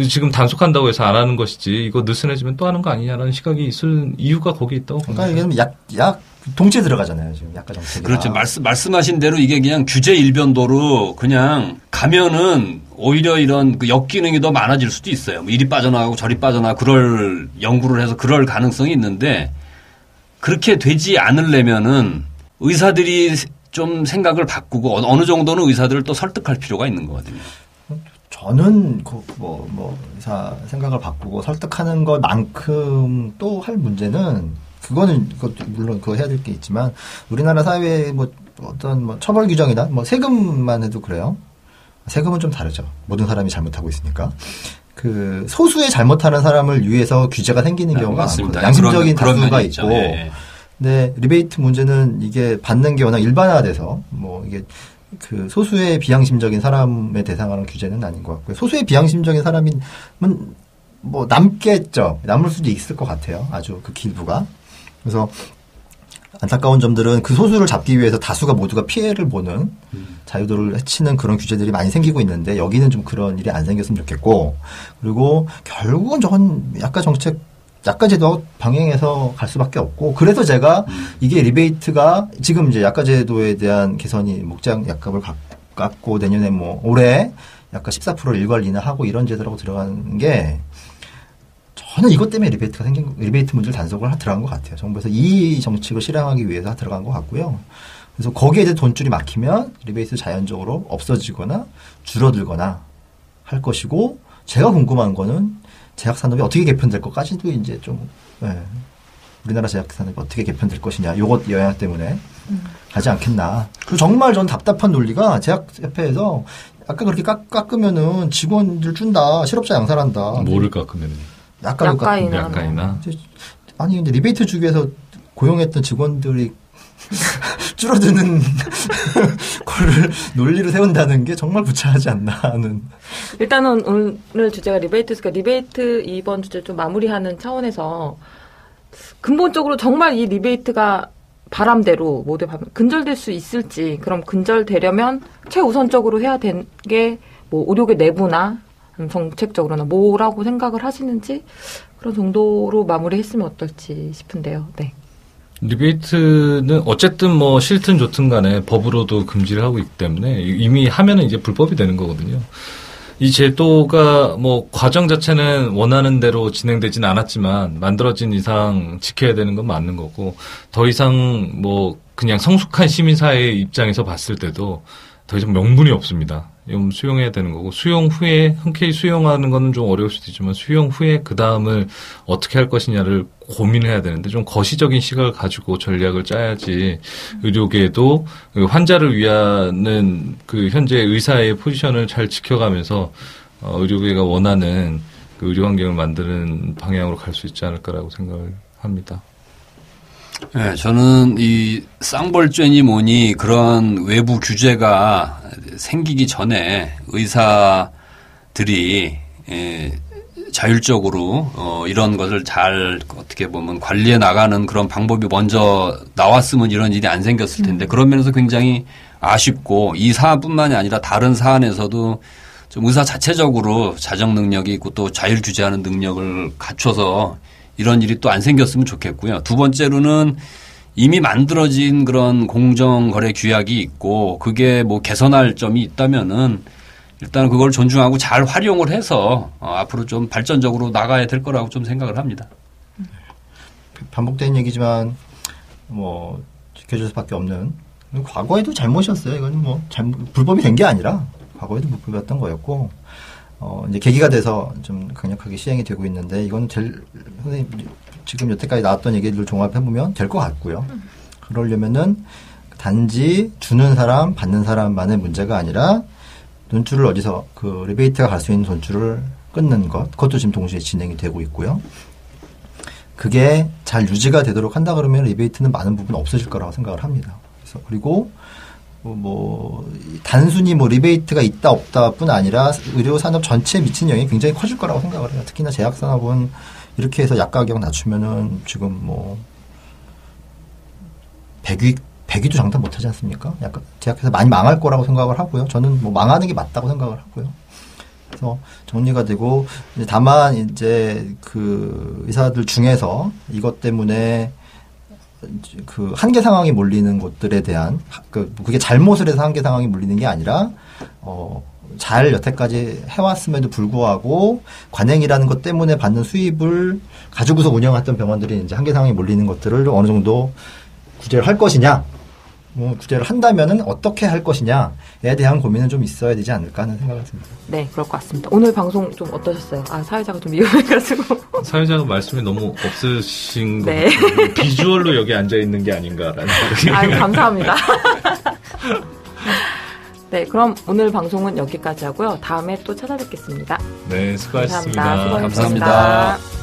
지금 단속한다고 해서 안 하는 것이지 이거 느슨해지면 또 하는 거 아니냐라는 시각이 있을 이유가 거기에 있다고 봅니다. 그러니까 이게 약 동체 들어가잖아요. 지금 약가 정책이. 그렇죠. 말씀하신 대로 이게 그냥 규제 일변도로 그냥 가면은 오히려 이런 그 역기능이 더 많아질 수도 있어요. 뭐 이리 빠져나가고 저리 빠져나가고 그럴 연구를 해서 그럴 가능성이 있는데 그렇게 되지 않으려면은 의사들이 좀 생각을 바꾸고 어느 정도는 의사들을 또 설득할 필요가 있는 거거든요. 저는 의사 생각을 바꾸고 설득하는 것만큼 또 할 문제는 그거는 물론 그거 해야 될 게 있지만 우리나라 사회의 어떤 처벌 규정이나 세금만 해도 그래요. 세금은 좀 다르죠. 모든 사람이 잘못하고 있으니까. 그 소수의 잘못하는 사람을 위해서 규제가 생기는 경우가 많습니다. 양심적인 다수가 있고. 예. 근데 리베이트 문제는 이게 받는 게 워낙 일반화돼서 이게 그 소수의 비양심적인 사람의 대상하는 규제는 아닌 것 같고요. 소수의 비양심적인 사람은 남겠죠. 남을 수도 있을 것 같아요. 아주 그 길부가. 그래서 안타까운 점들은 그 소수를 잡기 위해서 다수가 모두가 피해를 보는 자유도를 해치는 그런 규제들이 많이 생기고 있는데 여기는 좀 그런 일이 안 생겼으면 좋겠고 그리고 결국은 저건 약가제도하고 병행해서 갈 수밖에 없고 그래서 제가 이게 리베이트가 지금 이제 약가제도에 대한 개선이 목장 약값을 깎고 내년에 올해 약가 14% 일괄 인하하고 이런 제도라고 들어가는 게 저는 이것 때문에 리베이트 문제를 단속을 들어간 것 같아요. 정부에서 이 정책을 실행하기 위해서 들어간 것 같고요. 그래서 거기에 대해 돈줄이 막히면 리베이트 자연적으로 없어지거나 줄어들거나 할 것이고 제가 궁금한 거는 제약산업이 어떻게 개편될 것까지도 이제 좀 우리나라 제약산업이 어떻게 개편될 것이냐 요것 영향 때문에 가지 않겠나. 그리고 정말 전 답답한 논리가 제약협회에서 아까 그렇게 깎으면은 직원들 준다 실업자 양산한다. 뭐를 깎으면? 약가이나. 아니 근데 리베이트 주기 위해서 고용했던 직원들이 줄어드는 거를 논리를 세운다는 게 정말 부차하지 않나 하는. 일단은 오늘 주제가 리베이트니까 리베이트 이번 주제 좀 마무리하는 차원에서 근본적으로 정말 이 리베이트가 바람대로 모두 근절될 수 있을지 그럼 근절되려면 최우선적으로 해야 되는 게 의료계 내부나 정책적으로나 뭐라고 생각을 하시는지 그런 정도로 마무리했으면 어떨지 싶은데요. 네. 리베이트는 어쨌든 싫든 좋든 간에 법으로도 금지를 하고 있기 때문에 이미 하면은 이제 불법이 되는 거거든요. 이 제도가 과정 자체는 원하는 대로 진행되진 않았지만 만들어진 이상 지켜야 되는 건 맞는 거고 더 이상 그냥 성숙한 시민사회의 입장에서 봤을 때도 더 이상 명분이 없습니다. 이건 수용해야 되는 거고 수용 후에 흔쾌히 수용하는 거는 좀 어려울 수도 있지만 수용 후에 그 다음을 어떻게 할 것이냐를 고민해야 되는데 좀 거시적인 시각을 가지고 전략을 짜야지 의료계도 환자를 위하는 그 현재 의사의 포지션을 잘 지켜가면서 의료계가 원하는 그 의료 환경을 만드는 방향으로 갈 수 있지 않을까라고 생각을 합니다. 네, 저는 이 쌍벌죄니 뭐니 그런 외부 규제가 생기기 전에 의사들이 자율적으로 이런 것을 잘 어떻게 보면 관리해 나가는 그런 방법이 먼저 나왔으면 이런 일이 안 생겼을 텐데 그런 면에서 굉장히 아쉽고 이 사안뿐만이 아니라 다른 사안에서도 좀 의사 자체적으로 자정 능력이 있고 또 자율 규제하는 능력을 갖춰서 이런 일이 또 안 생겼으면 좋겠고요. 두 번째로는 이미 만들어진 그런 공정거래 규약이 있고 그게 개선할 점이 있다면은 일단 그걸 존중하고 잘 활용을 해서 앞으로 좀 발전적으로 나가야 될 거라고 좀 생각을 합니다. 반복된 얘기지만 지켜줄 수밖에 없는 과거에도 잘못이었어요. 이건 불법이 된 게 아니라 과거에도 불법이었던 거였고 이제 계기가 돼서 좀 강력하게 시행이 되고 있는데 이건 선생님 지금 여태까지 나왔던 얘기를 종합해보면 될 것 같고요. 그러려면은 단지 주는 사람, 받는 사람만의 문제가 아니라 돈줄을 어디서 그 리베이트가 갈 수 있는 돈줄을 끊는 것, 그것도 지금 동시에 진행이 되고 있고요. 그게 잘 유지가 되도록 한다 그러면 리베이트는 많은 부분 없어질 거라고 생각을 합니다. 그래서 그리고 단순히 리베이트가 있다 없다뿐 아니라 의료 산업 전체에 미치는 영향이 굉장히 커질 거라고 생각을 해요. 특히나 제약 산업은 이렇게 해서 약 가격 낮추면은 지금 100위도 장담 못하지 않습니까? 약간 제약회사 많이 망할 거라고 생각을 하고요. 저는 망하는 게 맞다고 생각을 하고요. 그래서 정리가 되고 다만 이제 그 의사들 중에서 이것 때문에 그 한계 상황이 몰리는 곳들에 대한 그게 잘못을 해서 한계 상황이 몰리는 게 아니라 잘 여태까지 해왔음에도 불구하고 관행이라는 것 때문에 받는 수입을 가지고서 운영했던 병원들이 이제 한계 상황이 몰리는 것들을 어느 정도 구제를 할 것이냐 구제를 한다면은 어떻게 할 것이냐에 대한 고민은 좀 있어야 되지 않을까 하는 생각을 듭니다. 네, 그럴 것 같습니다. 오늘 방송 좀 어떠셨어요? 사회자가 좀 위험해가지고. 사회자가 말씀이 너무 없으신 것 네. 같아요. 비주얼로 여기 앉아있는 게 아닌가라는 생각이. 아유, 감사합니다. 네, 그럼 오늘 방송은 여기까지 하고요. 다음에 또 찾아뵙겠습니다. 네, 수고하셨습니다. 감사합니다. 수고하셨습니다. 감사합니다.